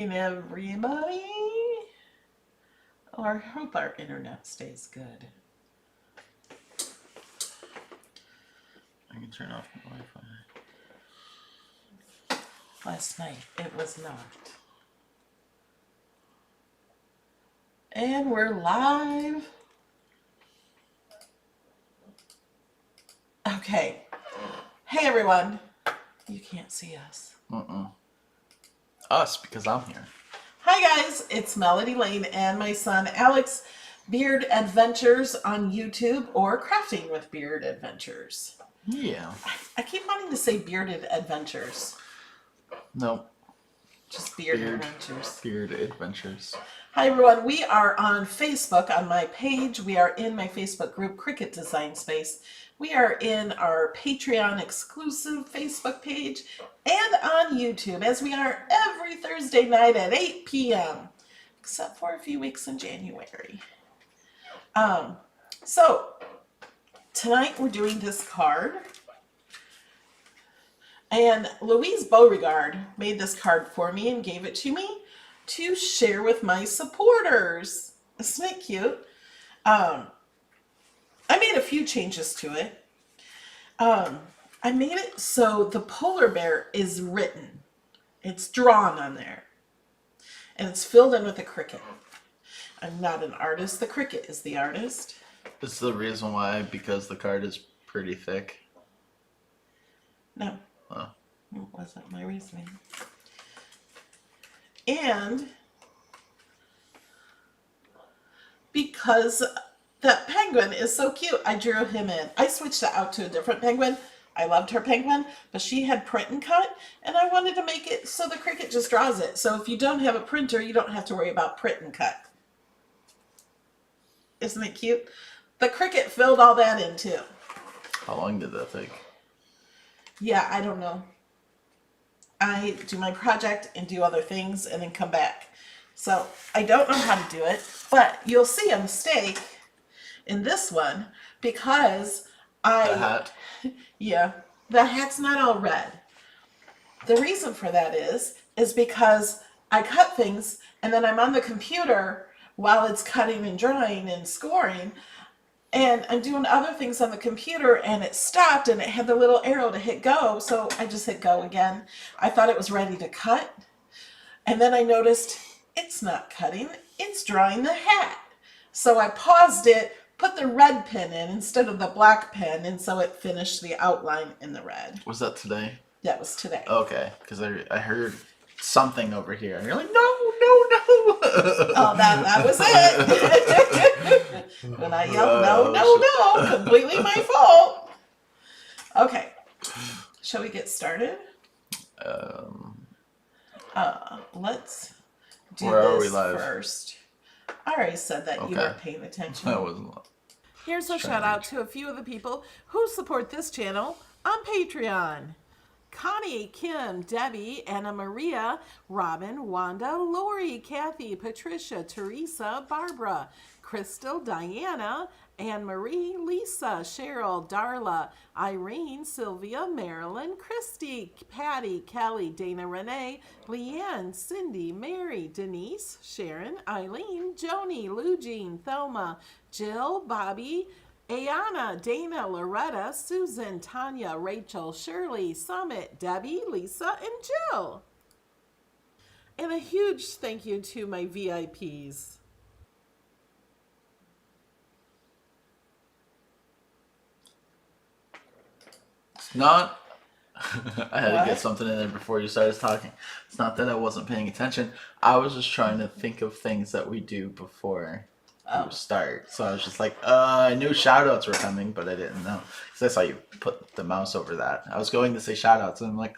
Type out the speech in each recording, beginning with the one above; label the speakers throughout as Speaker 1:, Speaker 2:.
Speaker 1: Everybody. Oh, I hope our internet stays good.
Speaker 2: I can turn off my Wi-Fi.
Speaker 1: Last night it was not. And we're live. Okay. Hey everyone. You can't see us.
Speaker 2: Us, because I'm here.
Speaker 1: Hi guys, it's Melody Lane and my son Alex, Beard Adventures on YouTube, or Crafting with Beard Adventures.
Speaker 2: Yeah.
Speaker 1: I keep wanting to say Bearded Adventures.
Speaker 2: Nope.
Speaker 1: Just Beard Adventures.
Speaker 2: Beard Adventures.
Speaker 1: Hi everyone, we are on Facebook on my page. We are in my Facebook group, Cricut Design Space. We are in our Patreon exclusive Facebook page and on YouTube, as we are every Thursday night at 8 p.m. except for a few weeks in January. So tonight we're doing this card. And Louise Beauregard made this card for me and gave it to me to share with my supporters. Isn't it cute? I made a few changes to it. I made it so the polar bear is written. It's drawn on there. And it's filled in with a Cricut. I'm not an artist. The Cricut is the artist.
Speaker 2: This is the reason why, because the card is pretty thick.
Speaker 1: No.
Speaker 2: Oh.
Speaker 1: It wasn't my reasoning. And because that penguin is so cute, I drew him in. I switched it out to a different penguin. I loved her penguin, but she had print and cut, and I wanted to make it so the Cricut just draws it. So if you don't have a printer, you don't have to worry about print and cut. Isn't it cute? The Cricut filled all that in too.
Speaker 2: How long did that take?
Speaker 1: Yeah, I don't know. I do my project and do other things and then come back. So I don't know how to do it, but you'll see a mistake in this one because
Speaker 2: The hat?
Speaker 1: Yeah, the hat's not all red. The reason for that is because I cut things and then I'm on the computer while it's cutting and drawing and scoring, and I'm doing other things on the computer and it stopped and it had the little arrow to hit go, so I just hit go again. I thought it was ready to cut, and then I noticed it's not cutting, it's drawing the hat. So I paused it, put the red pen in instead of the black pen, and so it finished the outline in the red.
Speaker 2: Was that today?
Speaker 1: That was today.
Speaker 2: Okay, because I heard something over here, and you're like, no.
Speaker 1: Oh, that was it. When I yelled, no, completely my fault. Okay, shall we get started? Let's do this first. I already said that. You weren't paying attention.
Speaker 2: I wasn't.
Speaker 1: Here's a shout out to a few of the people who support this channel on Patreon. Connie, Kim, Debbie, Anna Maria, Robin, Wanda, Lori, Kathy, Patricia, Teresa, Barbara, Crystal, Diana, Anne Marie, Lisa, Cheryl, Darla, Irene, Sylvia, Marilyn, Christy, Patty, Kelly, Dana Renee, Leanne, Cindy, Mary, Denise, Sharon, Eileen, Joni, Lou Jean, Thelma, Jill, Bobby, Ayana, Dana, Loretta, Susan, Tanya, Rachel, Shirley, Summit, Debbie, Lisa, and Jill. And a huge thank you to my VIPs.
Speaker 2: It's not. I had to get something in there before you started talking. It's not that I wasn't paying attention. I was just trying to think of things that we do before we start. So I was just like, I knew shoutouts were coming, but I didn't know. Because I saw you put the mouse over that. I was going to say shoutouts, and I'm like,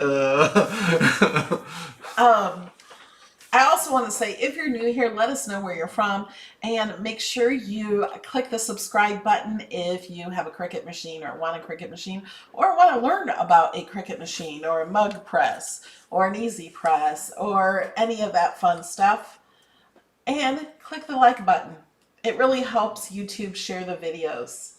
Speaker 1: I also want to say, if you're new here, let us know where you're from, and make sure you click the subscribe button if you have a Cricut machine or want a Cricut machine, or want to learn about a Cricut machine or a mug press or an easy press or any of that fun stuff. And click the like button. It really helps YouTube share the videos,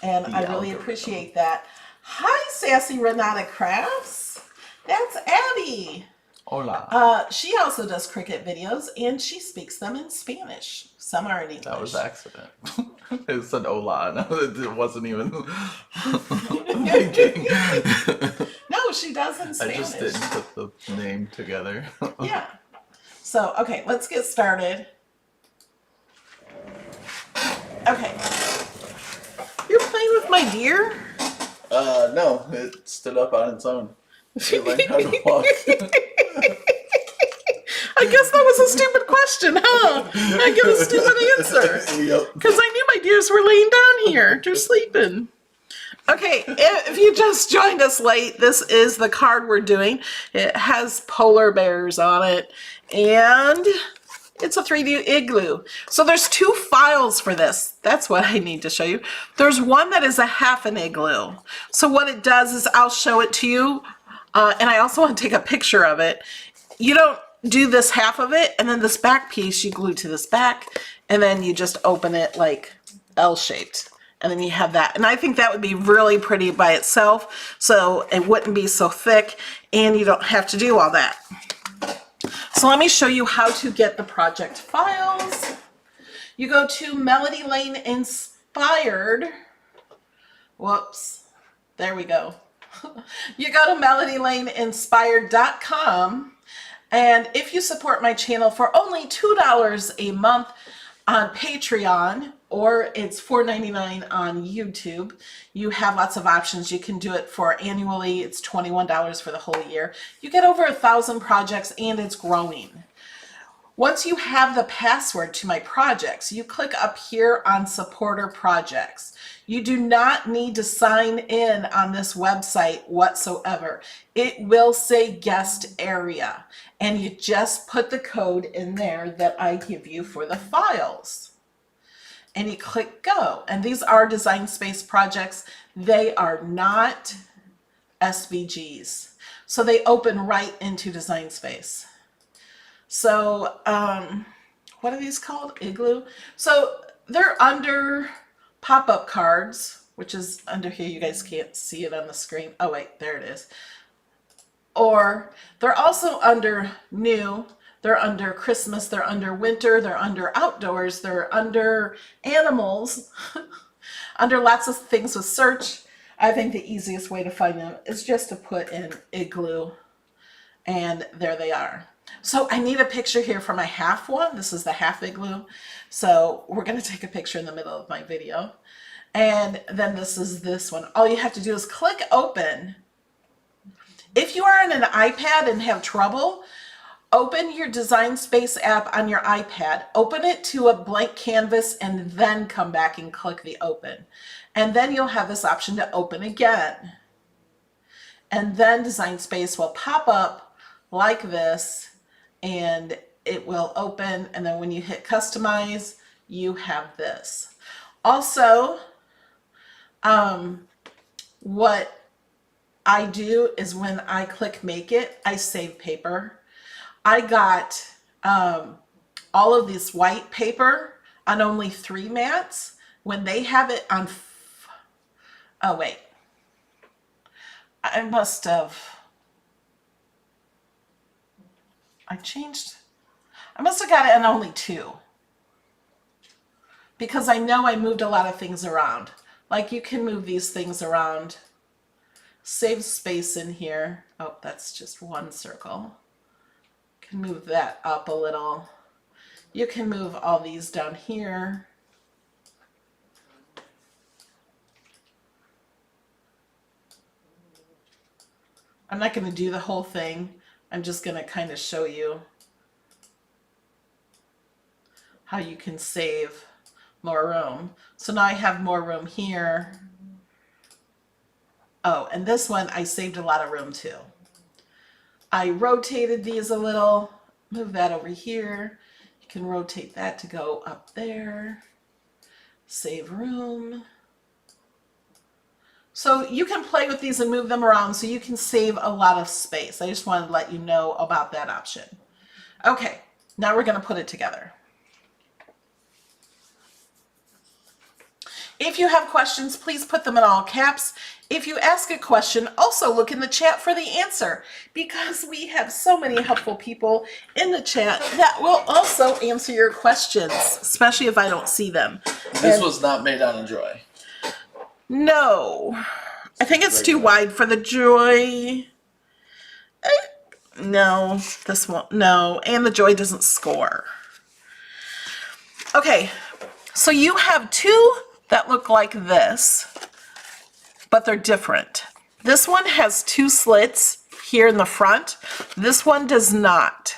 Speaker 1: and I really appreciate that. Hi, Sassy Renata Crafts. That's Abby.
Speaker 2: Hola.
Speaker 1: She also does Cricut videos, and she speaks them in Spanish. Some are in English.
Speaker 2: That was accident. It said hola. No, it wasn't even thinking.
Speaker 1: No, she does in Spanish.
Speaker 2: I just didn't put the name together.
Speaker 1: Yeah. So, okay, let's get started. Okay. You're playing with my deer?
Speaker 2: No, it stood up on its own. It learned how to walk.
Speaker 1: I guess that was a stupid question, huh? I get a stupid answer.
Speaker 2: Yep.
Speaker 1: Because I knew my deers were laying down here. They're sleeping. Okay, if you just joined us late, this is the card we're doing. It has polar bears on it, and it's a 3D igloo. So there's 2 files for this. That's what I need to show you. There's one that is a half an igloo. So what it does is I'll show it to you, and I also want to take a picture of it. You don't do this half of it, and then this back piece you glue to this back, and then you just open it like L-shaped. And then you have that. And I think that would be really pretty by itself, so it wouldn't be so thick, and you don't have to do all that. So let me show you how to get the project files. You go to Melody Lane Inspired. Whoops. There we go. You go to melodylaneinspired.com, and if you support my channel for only $2 a month on Patreon, or it's $4.99 on YouTube, you have lots of options. You can do it for annually. It's $21 for the whole year. You get over 1,000 projects, and it's growing. Once you have the password to my projects, you click up here on supporter projects. You do not need to sign in on this website whatsoever. It will say guest area, and you just put the code in there that I give you for the files. And you click go. And these are Design Space projects. They are not SVGs. So they open right into Design Space. So, what are these called? Igloo? So they're under pop-up cards, which is under here. You guys can't see it on the screen. Oh wait, there it is. Or they're also under new. They're under Christmas, they're under winter, they're under outdoors, they're under animals, under lots of things with search. I think the easiest way to find them is just to put in igloo, and there they are. So I need a picture here for my half one. This is the half igloo. So we're going to take a picture in the middle of my video. And then this is this one. All you have to do is click open. If you are on an iPad and have trouble, open your Design Space app on your iPad, open it to a blank canvas, and then come back and click the open. And then you'll have this option to open again. And then Design Space will pop up like this, and it will open, and then when you hit customize, you have this. Also, what I do is when I click make it, I save paper. I got all of this white paper on only 3 mats. When they have it on, oh wait, I must have got it on only 2. Because I know I moved a lot of things around. Like you can move these things around. Save space in here. Oh, that's just 1 circle. Can move that up a little. You can move all these down here. I'm not going to do the whole thing. I'm just going to kind of show you how you can save more room. So now I have more room here. Oh, and this one I saved a lot of room too. I rotated these a little, move that over here. You can rotate that to go up there. Save room. So you can play with these and move them around so you can save a lot of space. I just wanted to let you know about that option. Okay, now we're going to put it together. If you have questions, please put them in all caps. If you ask a question, also look in the chat for the answer, because we have so many helpful people in the chat that will also answer your questions, especially if I don't see them.
Speaker 2: This was not made out of Joy.
Speaker 1: No. I think it's too wide for the Joy. No, this one, no. And the Joy doesn't score. Okay, so you have two that look like this, but they're different. This one has two slits here in the front. This one does not.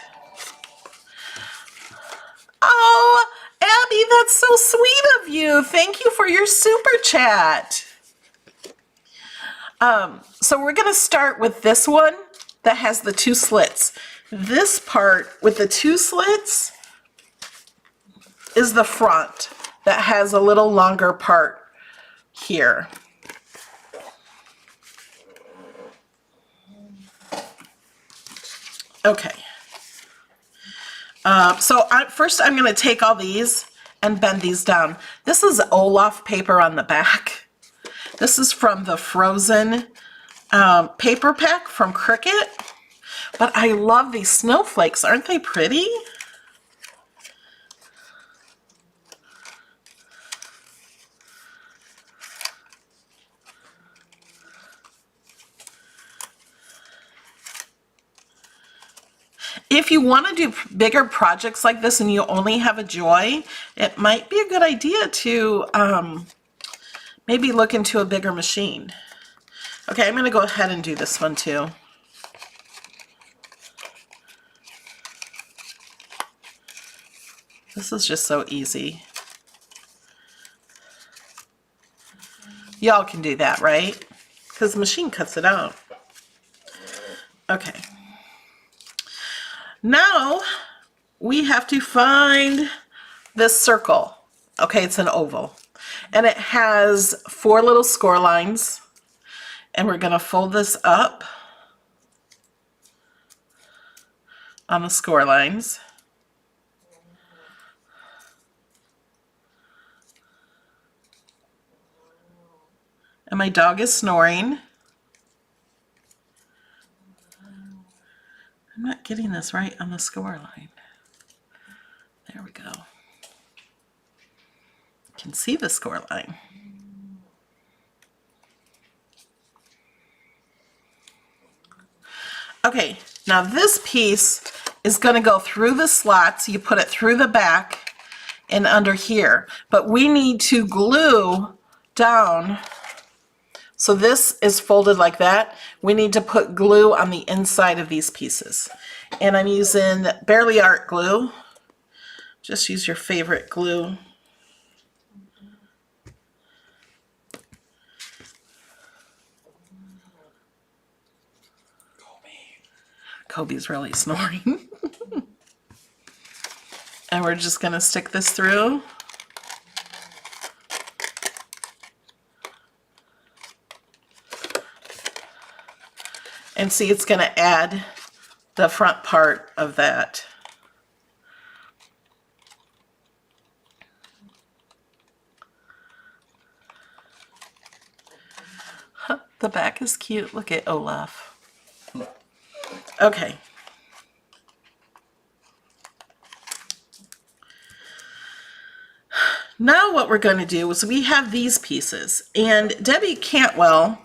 Speaker 1: Oh, Abby, that's so sweet of you. Thank you for your super chat. So we're gonna start with this one that has the two slits. This part with the two slits is the front that has a little longer part here. Okay. First I'm going to take all these and bend these down. This is Olaf paper on the back. This is from the Frozen paper pack from Cricut. But I love these snowflakes. Aren't they pretty? If you want to do bigger projects like this and you only have a Joy, it might be a good idea to maybe look into a bigger machine. Okay, I'm going to go ahead and do this one too. This is just so easy. Y'all can do that, right? Because the machine cuts it out. Okay. Now we have to find this circle. Okay, it's an oval. And it has 4 little score lines. And we're going to fold this up on the score lines. And my dog is snoring. I'm not getting this right on the score line. There we go. You can see the score line. Okay, now this piece is going to go through the slots. You put it through the back and under here. But we need to glue down. So this is folded like that. We need to put glue on the inside of these pieces. And I'm using Barely Art glue. Just use your favorite glue. Kobe's really snoring. And we're just going to stick this through. And see, it's going to add the front part of that. Huh, the back is cute. Look at Olaf. Okay. Now what we're going to do is we have these pieces. And Debbie Cantwell,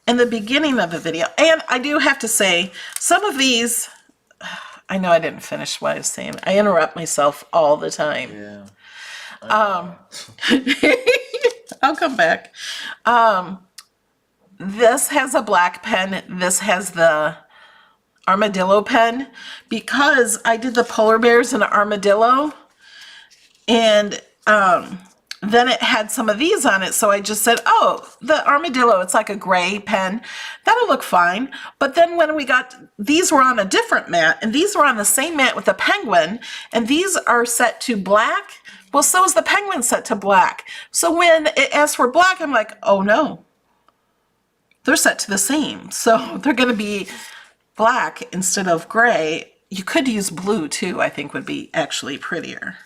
Speaker 1: in the beginning of the video, and I do have to say, some of these, I know I didn't finish what I was saying. I interrupt myself all the time.
Speaker 2: Yeah.
Speaker 1: I'll come back. This has a black pen. This has the armadillo pen, because I did the polar bears and armadillo, and then it had some of these on it, so I just said, oh, the armadillo, it's like a gray pen, that'll look fine. But then when we got, these were on a different mat, and these were on the same mat with the penguin, and these are set to black. Well, so is the penguin set to black. So when it asked for black, I'm like, oh no, they're set to the same. So they're gonna be black instead of gray. You could use blue too, I think would be actually prettier.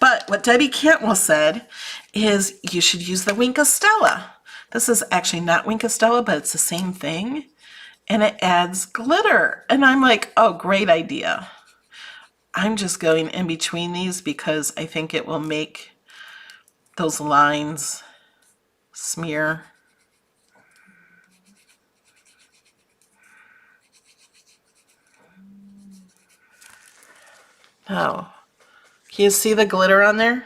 Speaker 1: But what Debbie Cantwell said is you should use the Wink of Stella. This is actually not Wink of Stella, but it's the same thing. And it adds glitter. And I'm like, oh, great idea. I'm just going in between these because I think it will make those lines smear. Oh, can you see the glitter on there?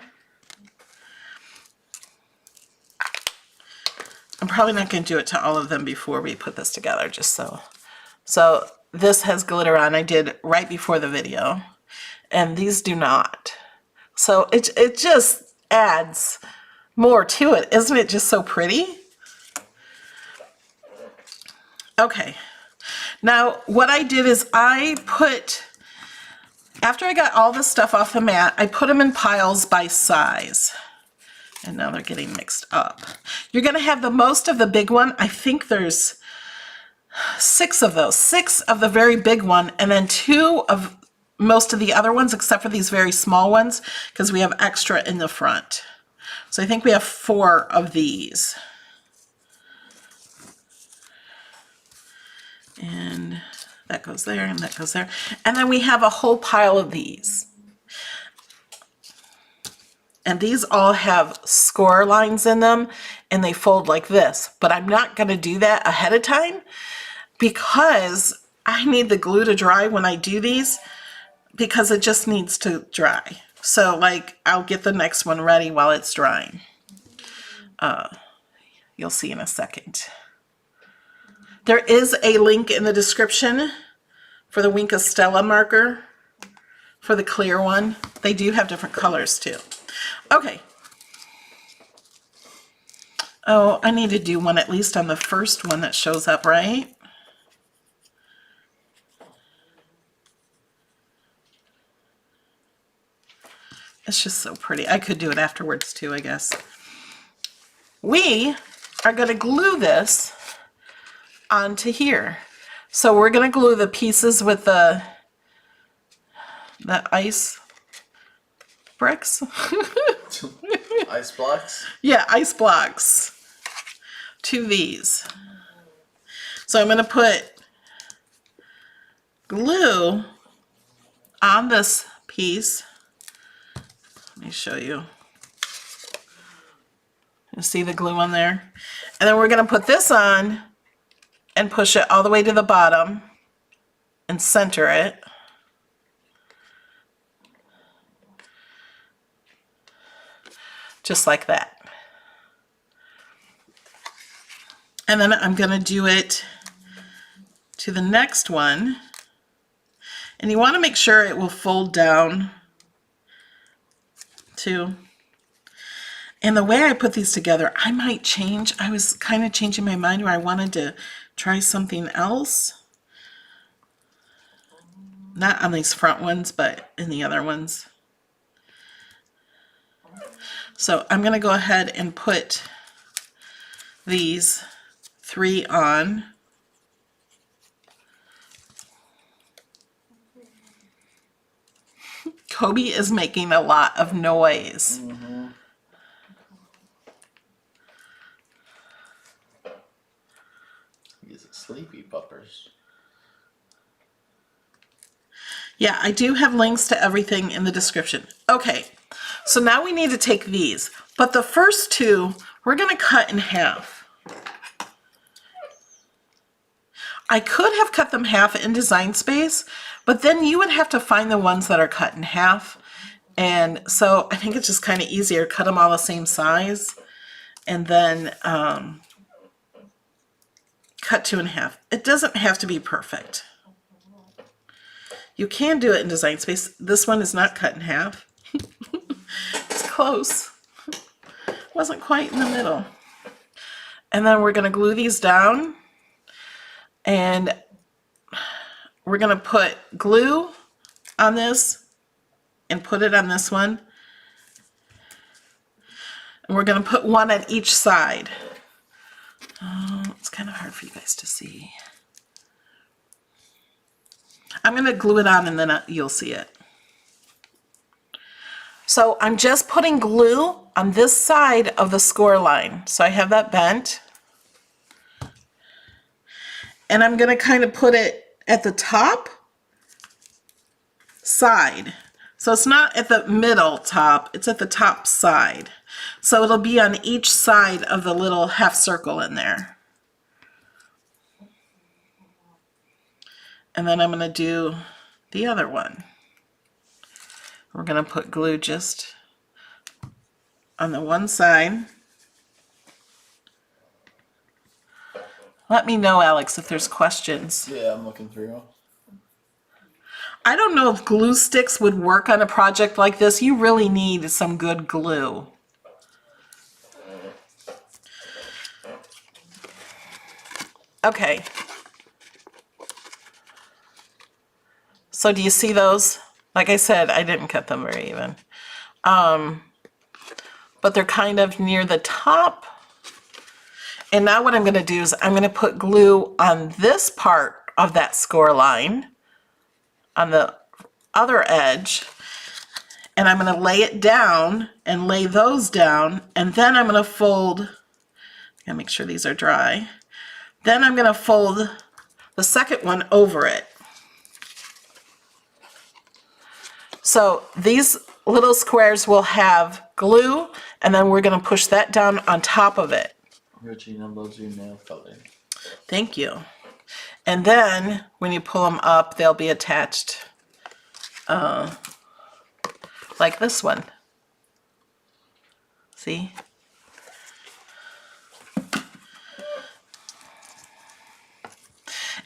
Speaker 1: I'm probably not going to do it to all of them before we put this together, just so. So this has glitter on. I did right before the video, and these do not. So it just adds more to it. Isn't it just so pretty? Okay. Now what I did is I put, after I got all this stuff off the mat, I put them in piles by size. And now they're getting mixed up. You're going to have the most of the big one. I think there's 6 of those. 6 of the very big one, and then 2 of most of the other ones, except for these very small ones, because we have extra in the front. So I think we have 4 of these. And that goes there, and that goes there. And then we have a whole pile of these. And these all have score lines in them, and they fold like this. But I'm not going to do that ahead of time because I need the glue to dry when I do these, because it just needs to dry. So like, I'll get the next one ready while it's drying. You'll see in a second. There is a link in the description for the Wink of Stella marker, for the clear one. They do have different colors too. Okay. Oh, I need to do one at least on the first one that shows up, right? It's just so pretty. I could do it afterwards too, I guess. We are going to glue this onto here. So we're going to glue the pieces with the ice bricks.
Speaker 2: Ice blocks?
Speaker 1: Yeah, ice blocks to these. So I'm going to put glue on this piece. Let me show you. You see the glue on there? And then we're going to put this on and push it all the way to the bottom and center it. Just like that. And then I'm going to do it to the next one. And you want to make sure it will fold down too. And the way I put these together, I might change. I was kind of changing my mind where I wanted to try something else. Not on these front ones, but in the other ones. So I'm going to go ahead and put these 3 on. Kobe is making a lot of noise.
Speaker 2: Mm-hmm. He's a sleepy puppers.
Speaker 1: Yeah, I do have links to everything in the description. Okay, so now we need to take these, but the first 2 we're going to cut in half. I could have cut them half in Design Space, but then you would have to find the ones that are cut in half. And so I think it's just kind of easier, cut them all the same size, and then cut 2 in half. It doesn't have to be perfect. You can do it in Design Space. This one is not cut in half. It's close. Wasn't quite in the middle. And then we're going to glue these down. And we're going to put glue on this and put it on this one. And we're going to put one at each side. Oh, it's kind of hard for you guys to see. I'm going to glue it on and then you'll see it. So I'm just putting glue on this side of the score line. So I have that bent. And I'm going to kind of put it at the top side. So it's not at the middle top, it's at the top side. So it'll be on each side of the little half circle in there. And then I'm going to do the other one. We're going to put glue just on the one side. Let me know, Alex, if there's questions.
Speaker 2: Yeah, I'm looking through.
Speaker 1: I don't know if glue sticks would work on a project like this. You really need some good glue. Okay. So do you see those? Like I said, I didn't cut them very even. But they're kind of near the top. And now what I'm going to do is I'm going to put glue on this part of that score line, on the other edge, and I'm going to lay it down and lay those down, and then I'm going to fold, gotta make sure these are dry, then I'm going to fold the second one over it. So these little squares will have glue, and then we're going to push that down on top of it.
Speaker 2: Regina loves your nail color.
Speaker 1: Thank you. And then when you pull them up, they'll be attached like this one. See?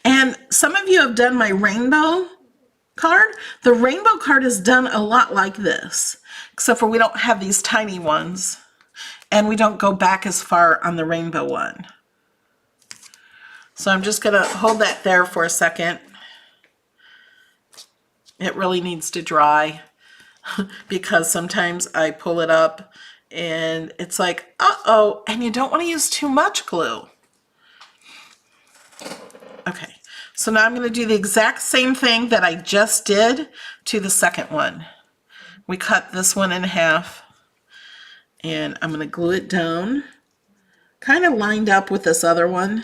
Speaker 1: And some of you have done my rainbow card. The rainbow card is done a lot like this, except for we don't have these tiny ones. And we don't go back as far on the rainbow one. So I'm just going to hold that there for a second. It really needs to dry because sometimes I pull it up and it's like, uh-oh, and you don't want to use too much glue. Okay, so now I'm going to do the exact same thing that I just did to the second one. We cut this one in half. And I'm going to glue it down, kind of lined up with this other one.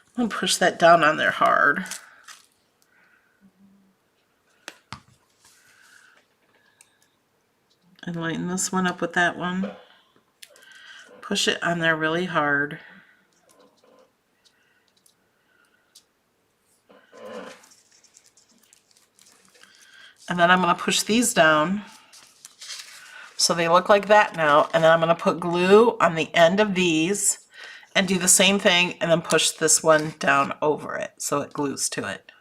Speaker 1: I'm going to push that down on there hard. And line this one up with that one. Push it on there really hard. And then I'm going to push these down so they look like that now. And then I'm going to put glue on the end of these and do the same thing and then push this one down over it so it glues to it.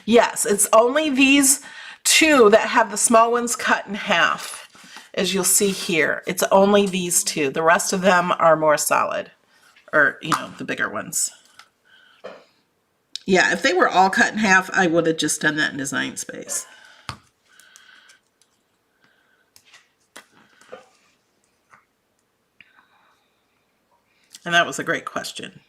Speaker 1: Yes, it's only these two that have the small ones cut in half, as you'll see here. It's only these two. The rest of them are more solid, or, you know, the bigger ones. Yeah, if they were all cut in half, I would have just done that in Design Space. And that was a great question.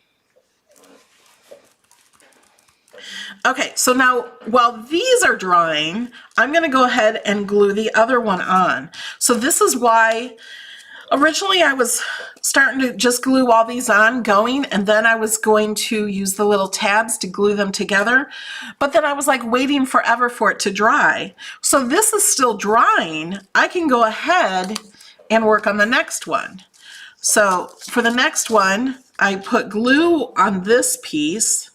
Speaker 1: Okay, so now while these are drying, I'm going to go ahead and glue the other one on. So this is why originally I was starting to just glue all these on going, and then I was going to use the little tabs to glue them together. But then I was like waiting forever for it to dry. So this is still drying. I can go ahead and work on the next one. So for the next one, I put glue on this piece,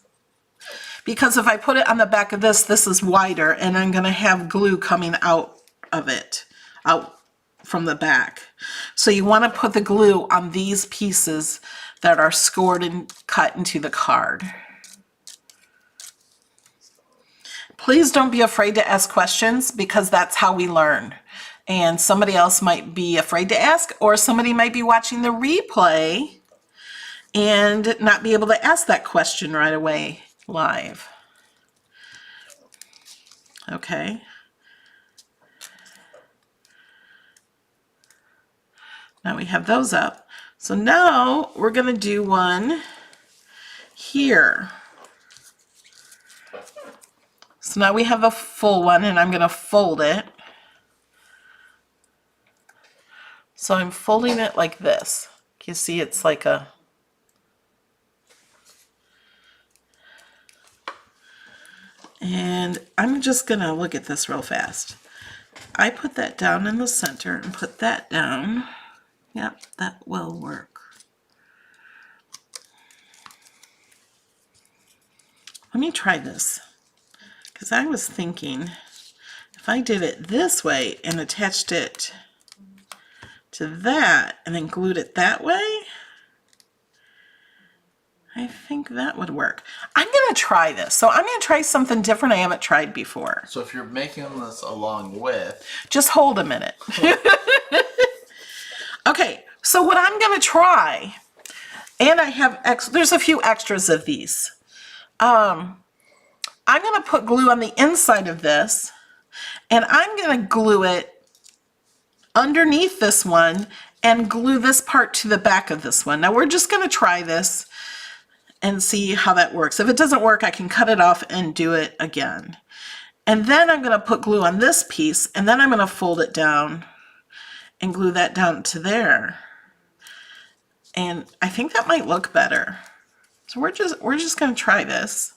Speaker 1: because if I put it on the back of this, this is wider, and I'm going to have glue coming out of it, out from the back. So you want to put the glue on these pieces that are scored and cut into the card. Please don't be afraid to ask questions, because that's how we learn. And somebody else might be afraid to ask, or somebody might be watching the replay and not be able to ask that question right away live. Okay. Now we have those up. So now we're going to do one here. So now we have a full one, and I'm going to fold it. So I'm folding it like this. You see it's like a... And I'm just going to look at this real fast. I put that down in the center and put that down. Yep, that will work. Let me try this, because I was thinking if I did it this way and attached it to that and then glued it that way, I think that would work. I'm going to try this. So I'm going to try something different I haven't tried before.
Speaker 2: So if you're making this along with...
Speaker 1: Just hold a minute. Okay, so what I'm going to try, and I have, there's a few extras of these. I'm going to put glue on the inside of this, and I'm going to glue it underneath this one and glue this part to the back of this one. Now we're just going to try this and see how that works. If it doesn't work, I can cut it off and do it again. And then I'm going to put glue on this piece, and then I'm going to fold it down and glue that down to there. And I think that might look better. So we're just going to try this.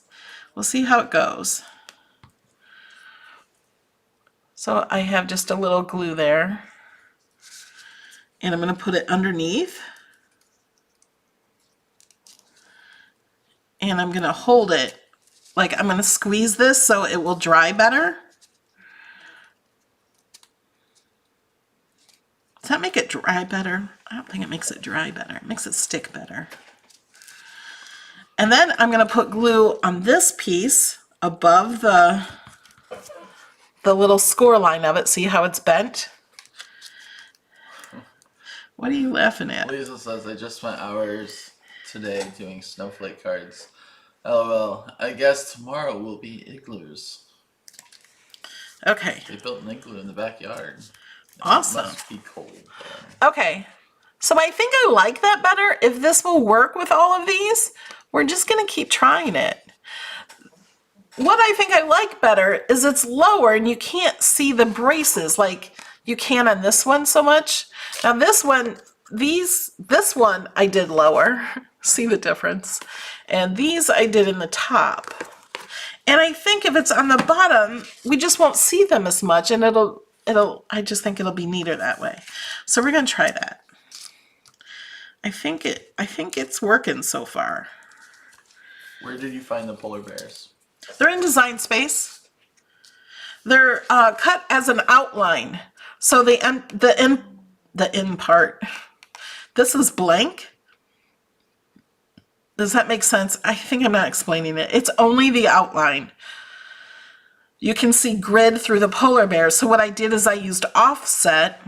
Speaker 1: We'll see how it goes. So I have just a little glue there. And I'm going to put it underneath. And I'm going to hold it, like I'm going to squeeze this so it will dry better. Does that make it dry better? I don't think it makes it dry better. It makes it stick better. And then I'm going to put glue on this piece above the little score line of it. See how it's bent? What are you laughing at?
Speaker 2: Lisa says, I just spent hours today doing snowflake cards. LOL. I guess tomorrow will be igloos.
Speaker 1: Okay.
Speaker 2: They built an igloo in the backyard.
Speaker 1: Awesome.
Speaker 2: It must be cold there.
Speaker 1: Okay. So I think I like that better. If this will work with all of these, we're just going to keep trying it. What I think I like better is it's lower and you can't see the braces like you can on this one so much. Now this one, this one I did lower. See the difference? And these I did in the top. And I think if it's on the bottom, we just won't see them as much, and I just think it'll be neater that way. So we're going to try that. I think it's working so far.
Speaker 2: Where did you find the polar bears?
Speaker 1: They're in Design Space. They're cut as an outline. So the end part, this is blank. Does that make sense? I think I'm not explaining it. It's only the outline. You can see grid through the polar bear. So what I did is I used offset,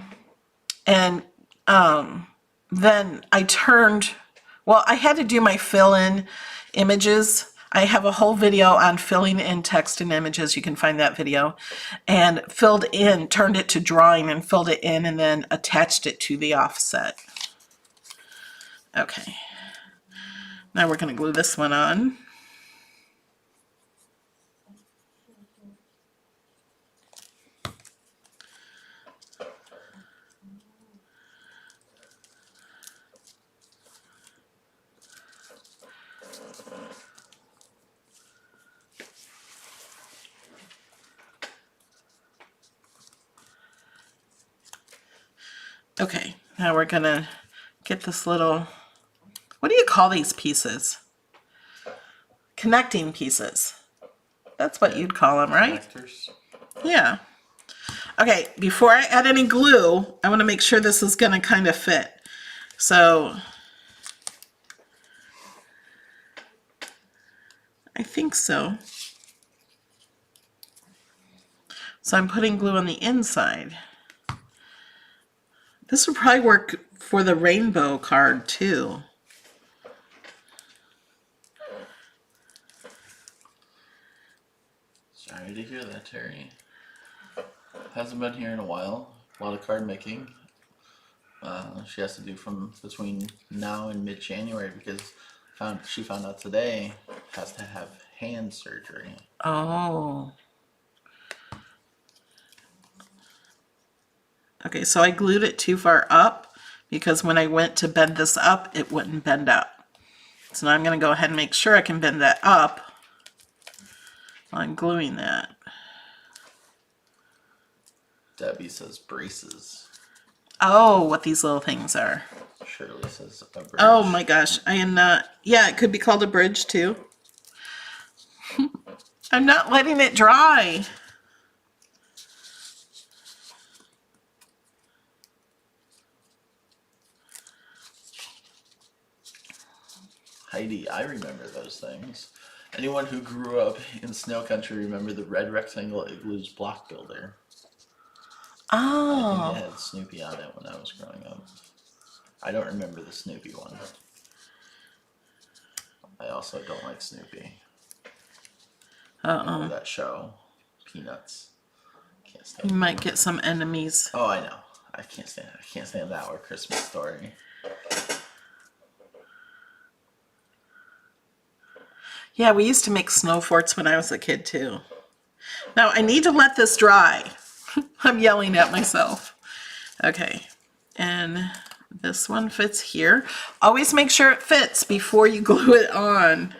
Speaker 1: and then I turned, well, I had to do my fill-in images. I have a whole video on filling in text and images. You can find that video. And filled in, turned it to drawing and filled it in, and then attached it to the offset. Okay. Now we're going to glue this one on. Okay, now we're going to get this little, what do you call these pieces? Connecting pieces. That's what you'd call them, right?
Speaker 2: Connectors.
Speaker 1: Yeah. Okay, before I add any glue, I want to make sure this is going to kind of fit. So I think so. So I'm putting glue on the inside. This would probably work for the rainbow card too.
Speaker 2: Sorry to hear that, Terry. Hasn't been here in a while. A lot of card making. She has to do from between now and mid-January because she found out today has to have hand surgery.
Speaker 1: Oh. Okay, so I glued it too far up because when I went to bend this up, it wouldn't bend up. So now I'm going to go ahead and make sure I can bend that up while I'm gluing that.
Speaker 2: Debbie says braces.
Speaker 1: Oh, what these little things are.
Speaker 2: Shirley says a bridge.
Speaker 1: Oh my gosh, I am not. Yeah, it could be called a bridge too. I'm not letting it dry.
Speaker 2: Heidi, I remember those things. Anyone who grew up in snow country remember the red rectangle igloos block builder. I think
Speaker 1: Oh.
Speaker 2: it had Snoopy on it when I was growing up. I don't remember the Snoopy one. I also don't like Snoopy. Remember that show, Peanuts. Can't stand
Speaker 1: You might get some enemies.
Speaker 2: Oh, I know. I can't stand that or Christmas Story.
Speaker 1: Yeah, we used to make snow forts when I was a kid too. Now I need to let this dry. I'm yelling at myself. Okay, and this one fits here. Always make sure it fits before you glue it on.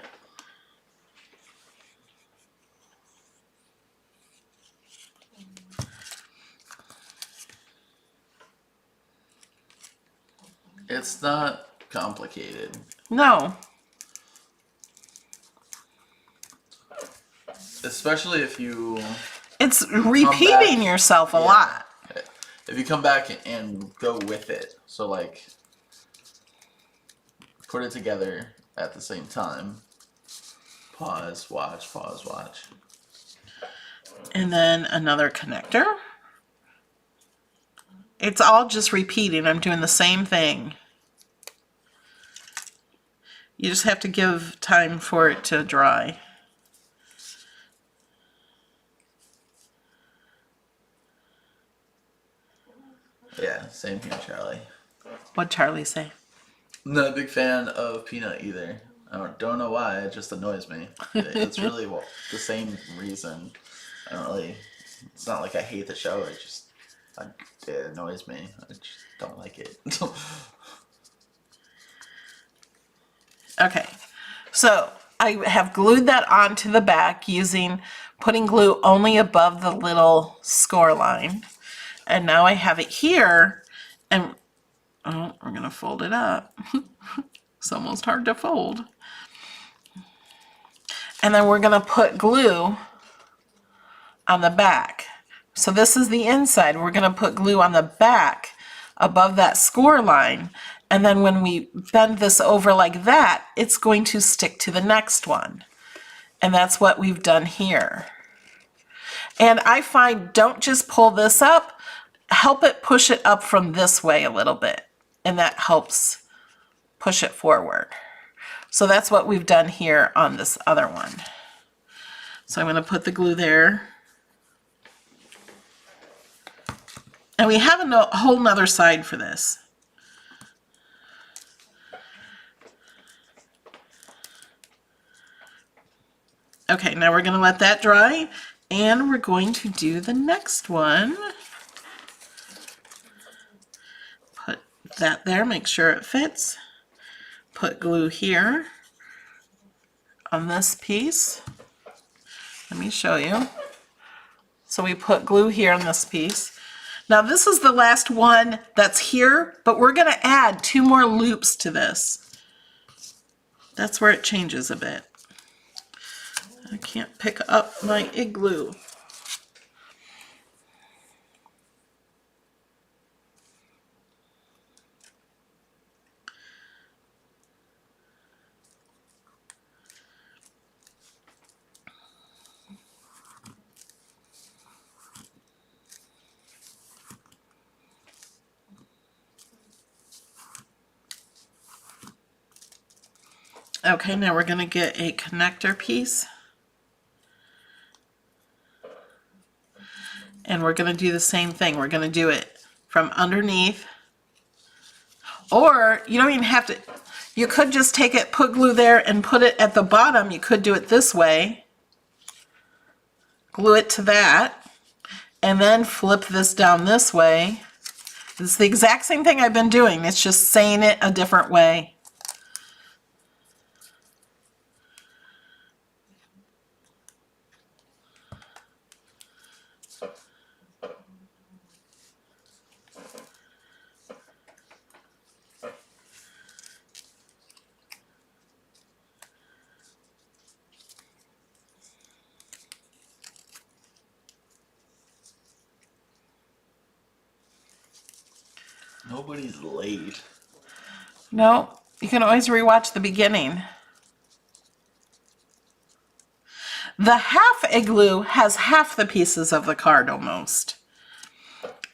Speaker 2: It's not complicated.
Speaker 1: No.
Speaker 2: Especially if you...
Speaker 1: It's repeating yourself a lot.
Speaker 2: If you come back and go with it. So like, put it together at the same time. Pause, watch, pause, watch.
Speaker 1: And then another connector. It's all just repeating. I'm doing the same thing. You just have to give time for it to dry.
Speaker 2: Yeah, same here, Charlie.
Speaker 1: What'd Charlie say?
Speaker 2: I'm not a big fan of Peanut either. I don't know why, it just annoys me. It's really the same reason. I don't really, it's not like I hate the show, it annoys me. I just don't like it.
Speaker 1: Okay, so I have glued that onto the back putting glue only above the little score line. And now I have it here, and we're gonna fold it up. It's almost hard to fold. And then we're gonna put glue on the back. So this is the inside. We're gonna put glue on the back above that score line. And then when we bend this over like that, it's going to stick to the next one. And that's what we've done here. And I find, don't just pull this up, help it push it up from this way a little bit. And that helps push it forward. So that's what we've done here on this other one. So I'm going to put the glue there. And we have a whole nother side for this. Okay, now we're going to let that dry, and we're going to do the next one. Put that there, make sure it fits. Put glue here on this piece. Let me show you. So we put glue here on this piece. Now this is the last one that's here, but we're going to add 2 more loops to this. That's where it changes a bit. I can't pick up my igloo. Okay, now we're going to get a connector piece. And we're going to do the same thing. We're going to do it from underneath. Or you don't even have to, you could just take it, put glue there and put it at the bottom. You could do it this way. Glue it to that. And then flip this down this way. It's the exact same thing I've been doing. It's just saying it a different way.
Speaker 2: Nobody's late.
Speaker 1: No, you can always rewatch the beginning. The half igloo has half the pieces of the card almost.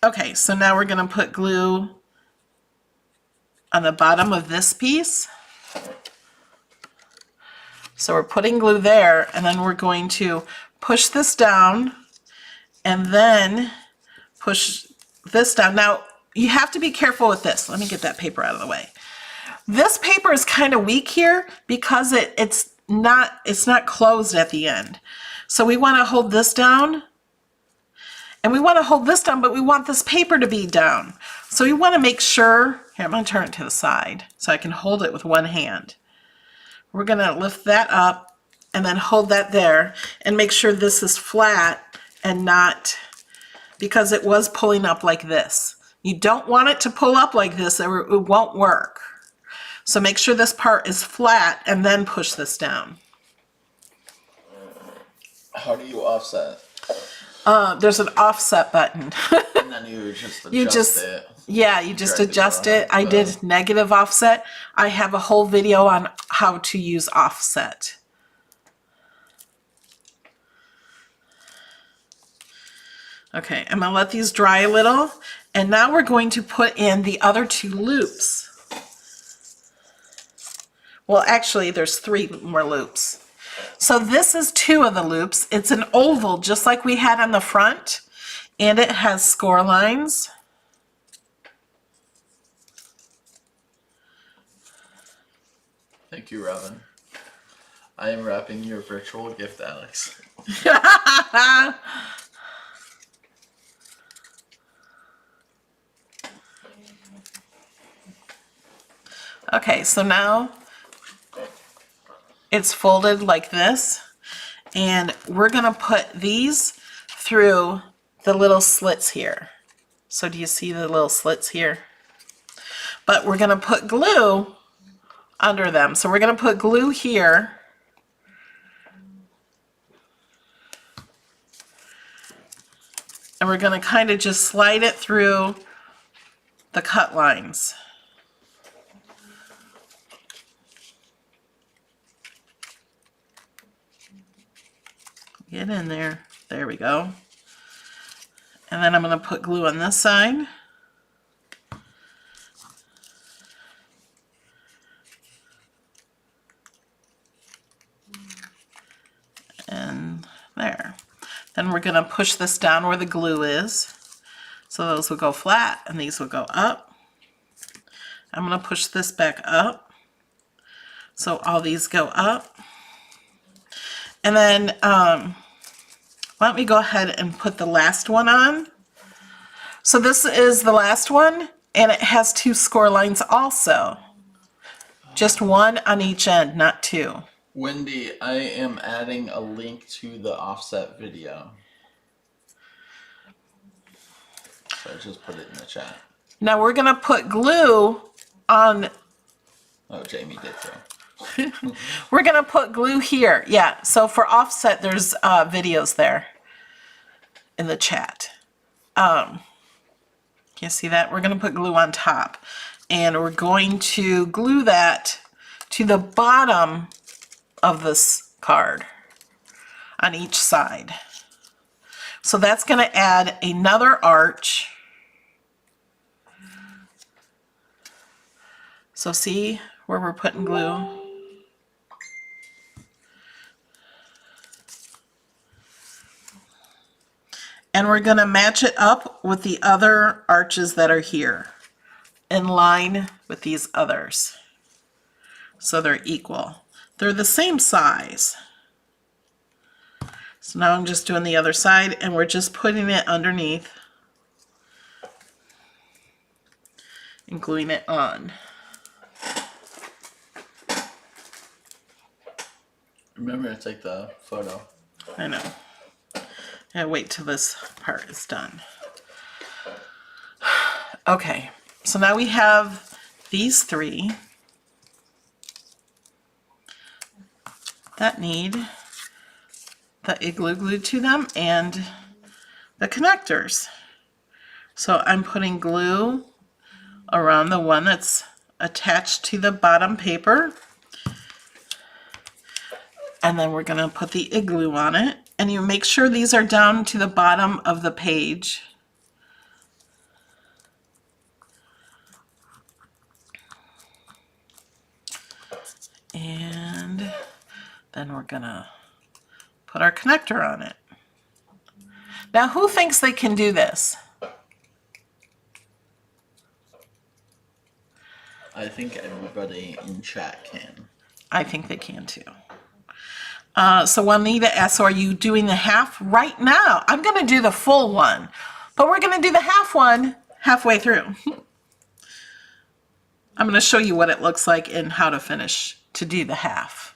Speaker 1: Okay, so now we're going to put glue on the bottom of this piece. So we're putting glue there, and then we're going to push this down and then push this down. Now, you have to be careful with this. Let me get that paper out of the way. This paper is kind of weak here because it's not closed at the end. So we want to hold this down, and we want to hold this down, but we want this paper to be down. So we want to make sure, here, I'm going to turn it to the side so I can hold it with one hand. We're going to lift that up and then hold that there and make sure this is flat and not, because it was pulling up like this. You don't want it to pull up like this or it won't work. So make sure this part is flat and then push this down.
Speaker 2: How do you offset?
Speaker 1: There's an offset button.
Speaker 2: And then you just adjust it.
Speaker 1: Yeah, you just adjust it. I did negative offset. I have a whole video on how to use offset. Okay, I'm gonna let these dry a little, and now we're going to put in the other two loops. Well, actually, there's 3 more loops. So this is 2 of the loops. It's an oval, just like we had on the front, and it has score lines.
Speaker 2: Thank you, Robin. I am wrapping your virtual gift, Alex.
Speaker 1: Okay, so now it's folded like this, and we're gonna put these through the little slits here. So do you see the little slits here? But we're gonna put glue under them. So we're gonna put glue here. And we're gonna kind of just slide it through the cut lines. Get in there. There we go. And then I'm going to put glue on this side. And there. Then we're going to push this down where the glue is. So those will go flat and these will go up. I'm going to push this back up. So all these go up. And then why don't we go ahead and put the last one on. So this is the last one, and it has 2 score lines also. Just 1 on each end, not 2.
Speaker 2: Wendy, I am adding a link to the offset video. So I just put it in the chat.
Speaker 1: Now we're going to put glue on.
Speaker 2: Oh, Jamie did too.
Speaker 1: We're going to put glue here. Yeah, so for offset, there's videos there in the chat. Can you see that? We're going to put glue on top. And we're going to glue that to the bottom of this card on each side. So that's going to add another arch. So see where we're putting glue? And we're going to match it up with the other arches that are here in line with these others. So they're equal. They're the same size. So now I'm just doing the other side, and we're just putting it underneath. and gluing it on.
Speaker 2: Remember to take the photo.
Speaker 1: I know. I wait till this part is done. Okay, so now we have these three that need the igloo glue to them and the connectors. So I'm putting glue around the one that's attached to the bottom paper. And then we're gonna put the igloo on it. And you make sure these are down to the bottom of the page. And then we're gonna put our connector on it. Now, who thinks they can do this?
Speaker 2: I think everybody in chat can.
Speaker 1: I think they can too. So Juanita asks, so are you doing the half right now? I'm gonna do the full one, but we're gonna do the half one halfway through. I'm gonna show you what it looks like and how to finish to do the half.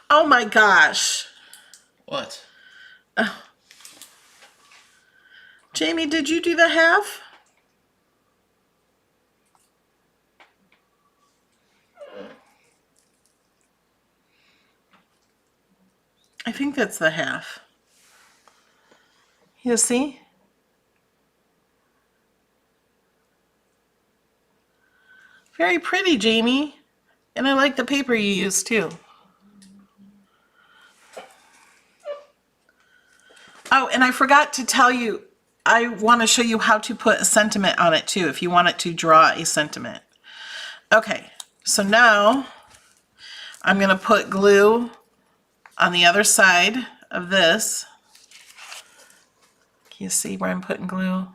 Speaker 1: Oh my gosh.
Speaker 2: What?
Speaker 1: Jamie, did you do the half? I think that's the half. You see? Very pretty, Jamie. And I like the paper you used too. Oh, and I forgot to tell you, I want to show you how to put a sentiment on it too, if you want it to draw a sentiment. Okay, so now I'm going to put glue on the other side of this. Can you see where I'm putting glue?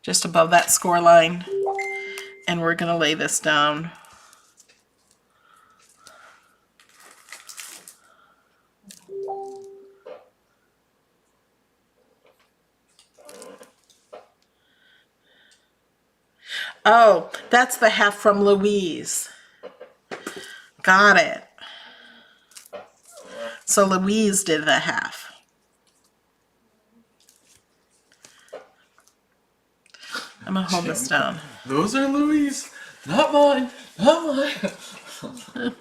Speaker 1: Just above that score line. And we're going to lay this down. Oh, that's the half from Louise. Got it. So Louise did the half. I'm gonna hold this down.
Speaker 2: Those are Louise, not mine, not mine.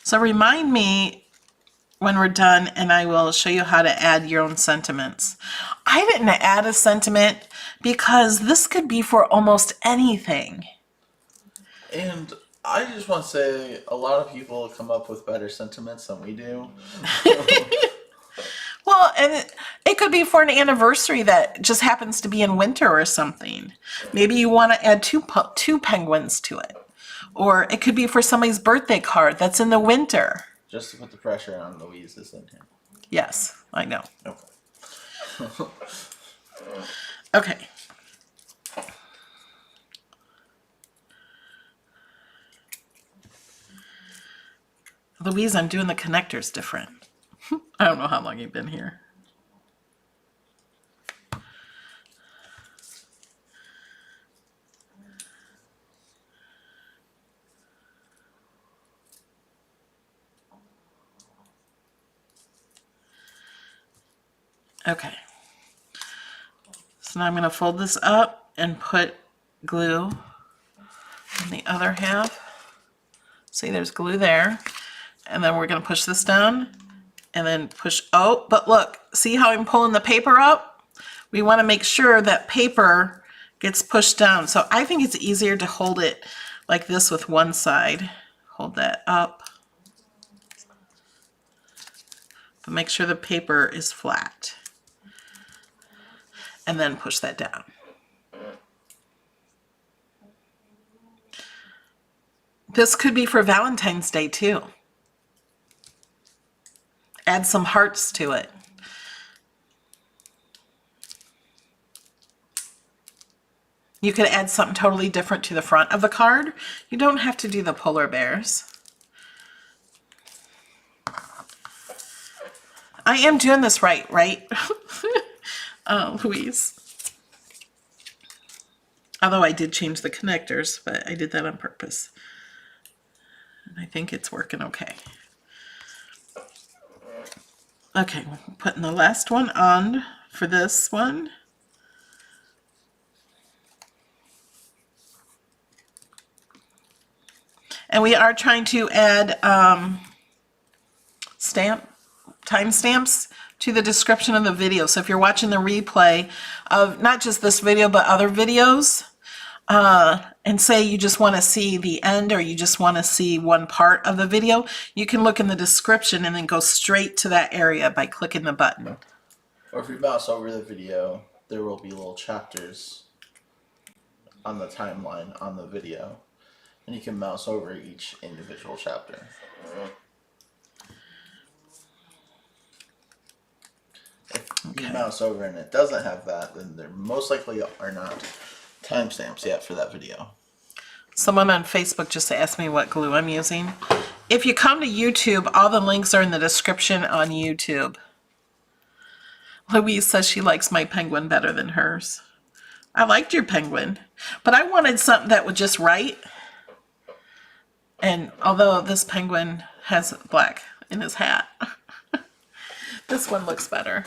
Speaker 1: So remind me when we're done and I will show you how to add your own sentiments. I didn't add a sentiment because this could be for almost anything.
Speaker 2: And I just want to say a lot of people come up with better sentiments than we do.
Speaker 1: Well, and it could be for an anniversary that just happens to be in winter or something. Maybe you want to add two penguins to it. Or it could be for somebody's birthday card that's in the winter.
Speaker 2: Just to put the pressure on Louise, isn't it?
Speaker 1: Yes, I know.
Speaker 2: Okay.
Speaker 1: Okay. Louise, I'm doing the connectors different. I don't know how long you've been here. Okay. So now I'm going to fold this up and put glue on the other half. See, there's glue there. And then we're going to push this down and then push out. But look, see how I'm pulling the paper up? We want to make sure that paper gets pushed down. So I think it's easier to hold it like this with one side. Hold that up. But make sure the paper is flat. and then push that down. This could be for Valentine's Day too. Add some hearts to it. You could add something totally different to the front of the card. You don't have to do the polar bears. I am doing this right? Louise. Although I did change the connectors, but I did that on purpose. And I think it's working okay. Okay, we're putting the last one on for this one. And we are trying to add timestamps to the description of the video. So if you're watching the replay of not just this video, but other videos, and say you just want to see the end or you just want to see one part of the video, you can look in the description and then go straight to that area by clicking the button.
Speaker 2: Or if you mouse over the video, there will be little chapters on the timeline on the video. And you can mouse over each individual chapter. If you mouse over and it doesn't have that, then there most likely are not timestamps yet for that video.
Speaker 1: Someone on Facebook just asked me what glue I'm using. If you come to YouTube, all the links are in the description on YouTube. Louise says she likes my penguin better than hers. I liked your penguin, but I wanted something that would just write. And although this penguin has black in his hat, this one looks better.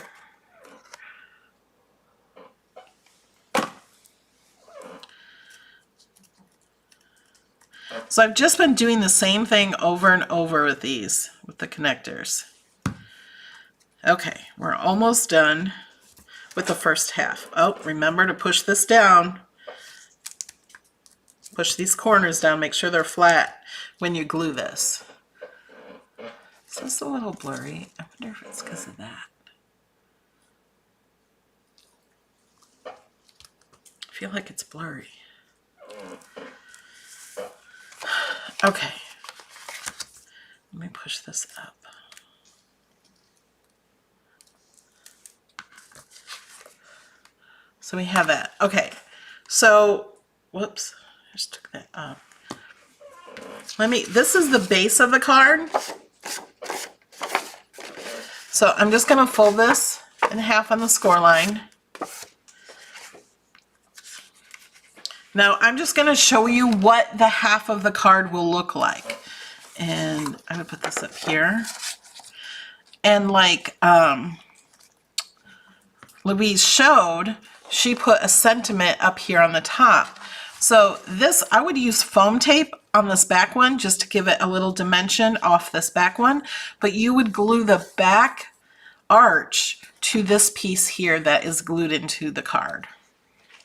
Speaker 1: So I've just been doing the same thing over and over with these, with the connectors. Okay, we're almost done with the first half. Oh, remember to push this down. Push these corners down, make sure they're flat when you glue this. So it's a little blurry. I wonder if it's because of that. I feel like it's blurry. Okay. Let me push this up. So we have that. Okay. So, whoops. I just took that up. This is the base of the card. So I'm just going to fold this in half on the score line. Now I'm just going to show you what the half of the card will look like. And I'm going to put this up here. And like Louise showed, she put a sentiment up here on the top. So this, I would use foam tape on this back one just to give it a little dimension off this back one. But you would glue the back arch to this piece here that is glued into the card,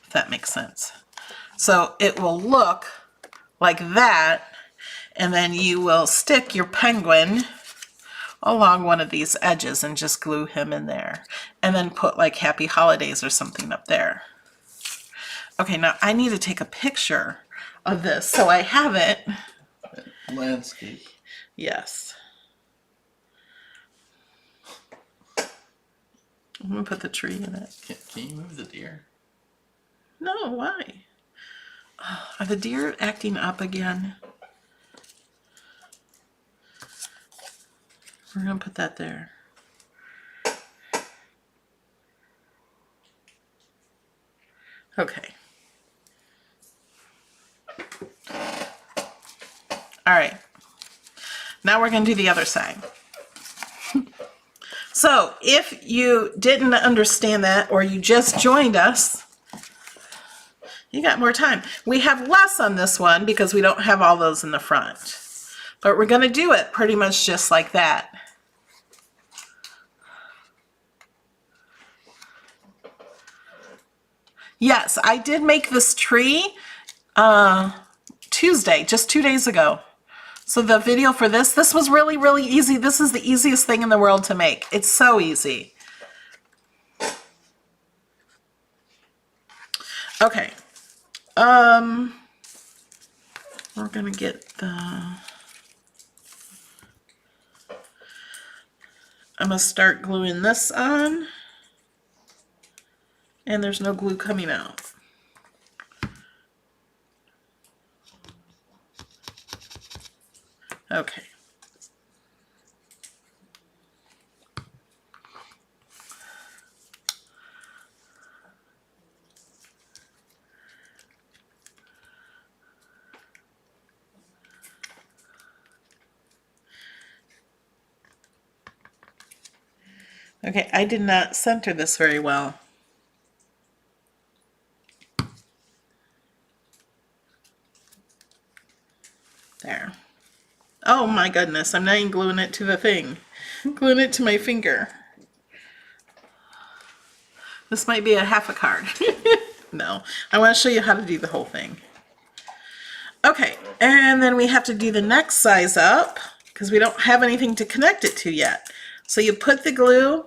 Speaker 1: if that makes sense. So it will look like that, and then you will stick your penguin along one of these edges and just glue him in there. And then put like Happy Holidays or something up there. Okay, now I need to take a picture of this so I have it.
Speaker 2: Landscape.
Speaker 1: Yes. I'm going to put the tree in it.
Speaker 2: Can you move the deer?
Speaker 1: No, why? Are the deer acting up again? We're going to put that there. Okay. All right. Now we're going to do the other side. So if you didn't understand that, or you just joined us, you got more time. We have less on this one because we don't have all those in the front. But we're going to do it pretty much just like that. Yes, I did make this tree Tuesday, just 2 days ago. So the video for this was really, really easy. This is the easiest thing in the world to make. It's so easy. Okay. We're gonna get the, I'm gonna start gluing this on, and there's no glue coming out. Okay. Okay, I did not center this very well. There. Oh my goodness, I'm not even gluing it to the thing. Gluing it to my finger. This might be a half a card. No, I want to show you how to do the whole thing. Okay, and then we have to do the next size up because we don't have anything to connect it to yet. So you put the glue,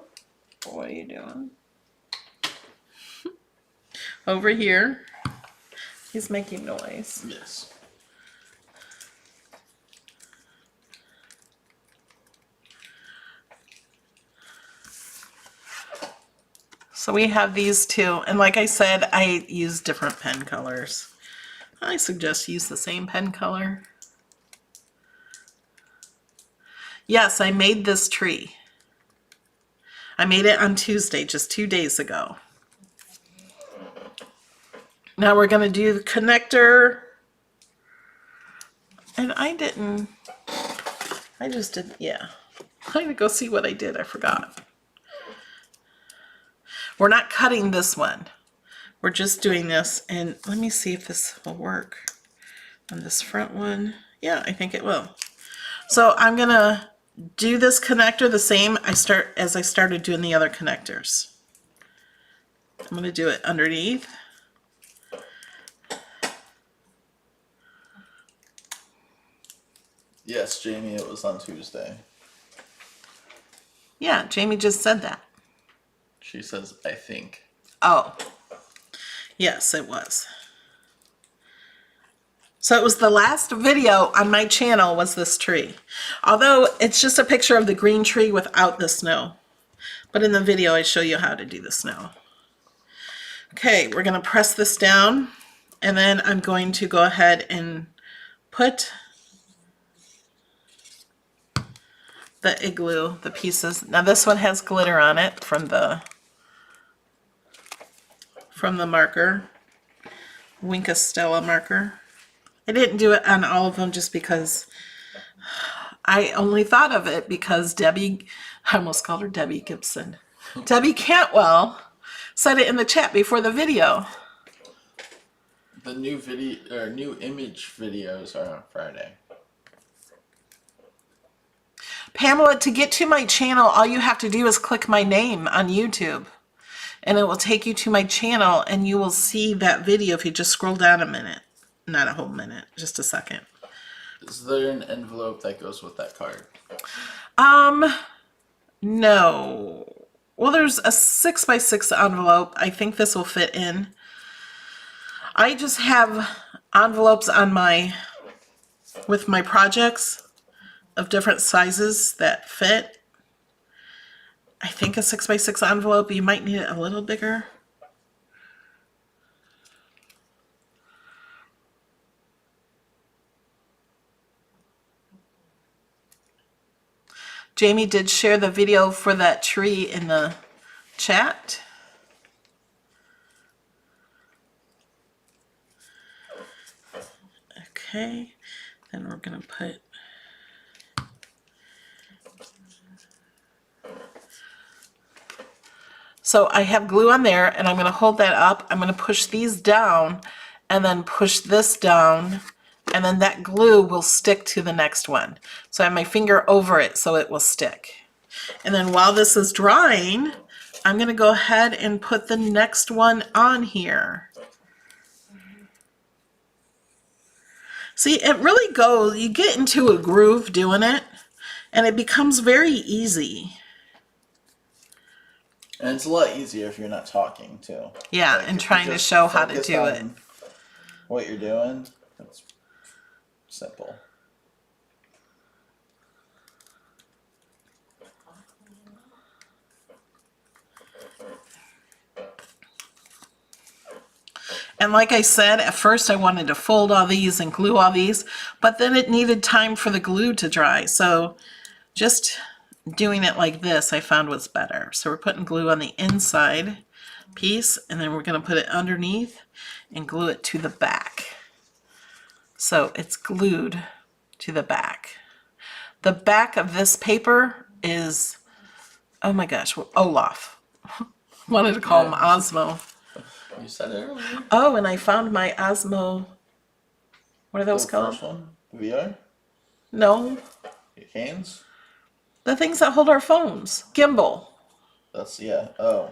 Speaker 1: what are you doing? Over here. He's making noise.
Speaker 2: Yes.
Speaker 1: So we have these two, and like I said, I use different pen colors. I suggest use the same pen color. Yes, I made this tree. I made it on Tuesday, just 2 days ago. Now we're going to do the connector. And I just did, yeah. I'm going to go see what I did, I forgot. We're not cutting this one. We're just doing this, and let me see if this will work on this front one. Yeah, I think it will. So I'm gonna do this connector the same as I started doing the other connectors. I'm gonna do it underneath.
Speaker 2: Yes, Jamie, it was on Tuesday.
Speaker 1: Yeah, Jamie just said that.
Speaker 2: She says, I think.
Speaker 1: Oh, yes, it was. So it was the last video on my channel was this tree. Although it's just a picture of the green tree without the snow. But in the video I show you how to do the snow. Okay, we're going to press this down, and then I'm going to go ahead and put the igloo, the pieces. Now this one has glitter on it from the marker, Wink Stella marker. I didn't do it on all of them just because I only thought of it because Debbie, I almost called her Debbie Gibson. Debbie Cantwell said it in the chat before the video.
Speaker 2: The new video or new image videos are on Friday.
Speaker 1: Pamela, to get to my channel, all you have to do is click my name on YouTube. And it will take you to my channel, and you will see that video if you just scroll down a minute. Not a whole minute, just a second.
Speaker 2: Is there an envelope that goes with that card?
Speaker 1: No. Well, there's a 6x6 envelope. I think this will fit in. I just have envelopes on with my projects of different sizes that fit. I think a 6x6 envelope, you might need it a little bigger. Jamie did share the video for that tree in the chat. Okay, then we're gonna put so I have glue on there, and I'm going to hold that up. I'm going to push these down and then push this down, and then that glue will stick to the next one. So I have my finger over it so it will stick. And then while this is drying, I'm going to go ahead and put the next one on here. See, it really goes, you get into a groove doing it, and it becomes very easy.
Speaker 2: And it's a lot easier if you're not talking too.
Speaker 1: Yeah,
Speaker 2: Like,
Speaker 1: and
Speaker 2: if you
Speaker 1: trying to
Speaker 2: just
Speaker 1: show how to
Speaker 2: focus
Speaker 1: do
Speaker 2: on
Speaker 1: it.
Speaker 2: what you're doing, it's simple.
Speaker 1: And like I said, at first I wanted to fold all these and glue all these, but then it needed time for the glue to dry. So just doing it like this, I found was better. So we're putting glue on the inside piece, and then we're going to put it underneath and glue it to the back. So it's glued to the back. The back of this paper is, oh my gosh, Olaf. Wanted to call him Osmo.
Speaker 2: You said it earlier.
Speaker 1: Oh, and I found my Osmo. What are those
Speaker 2: The
Speaker 1: called?
Speaker 2: first one? VR?
Speaker 1: No,
Speaker 2: Your canes?
Speaker 1: the things that hold our phones. Gimbal.
Speaker 2: That's, yeah. Oh.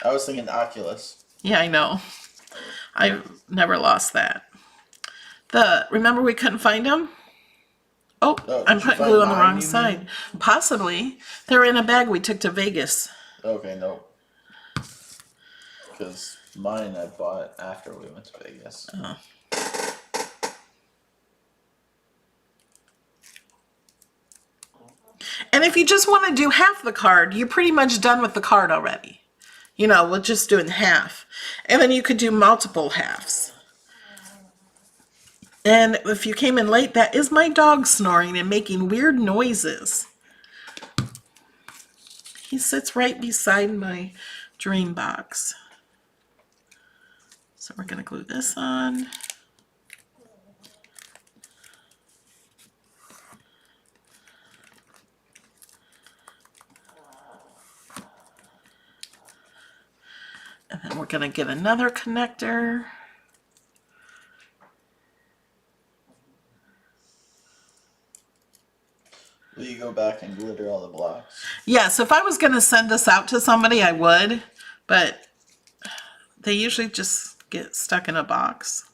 Speaker 2: I was thinking Oculus.
Speaker 1: Yeah, I know. I've never lost that. Remember we couldn't find them? Oh, I'm
Speaker 2: did you
Speaker 1: putting glue on
Speaker 2: find
Speaker 1: the
Speaker 2: mine,
Speaker 1: wrong
Speaker 2: you
Speaker 1: side.
Speaker 2: mean?
Speaker 1: Possibly. They were in a bag we took to Vegas.
Speaker 2: Okay, no. Because mine I bought after we went to Vegas.
Speaker 1: Oh. And if you just want to do half the card, you're pretty much done with the card already. You know, we're just doing half. And then you could do multiple halves. And if you came in late, that is my dog snoring and making weird noises. He sits right beside my DREAMBOX. So we're going to glue this on. And then we're going to get another connector.
Speaker 2: Will you go back and glitter all the blocks?
Speaker 1: Yes, if I was going to send this out to somebody, I would. But they usually just get stuck in a box.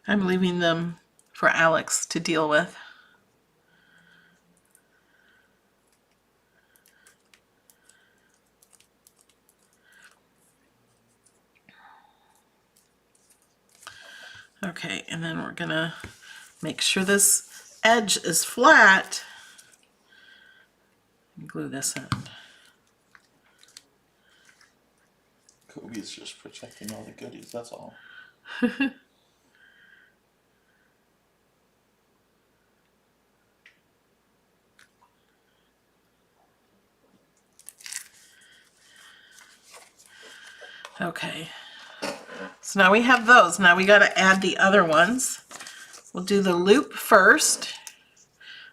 Speaker 1: I'm leaving them for Alex to deal with. Okay, and then we're gonna make sure this edge is flat and glue this in.
Speaker 2: Kobe's just protecting all the goodies, that's all.
Speaker 1: Okay, so now we have those. Now we got to add the other ones. We'll do the loop first,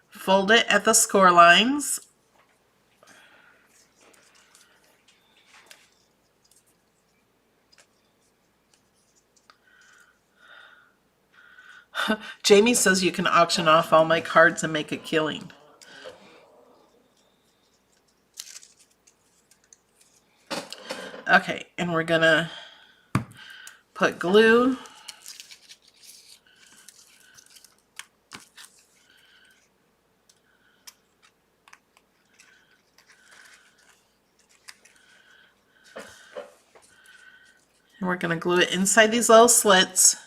Speaker 1: fold it at the score lines. Jamie says you can auction off all my cards and make a killing. Okay, and we're gonna put glue. And we're gonna glue it inside these little slits.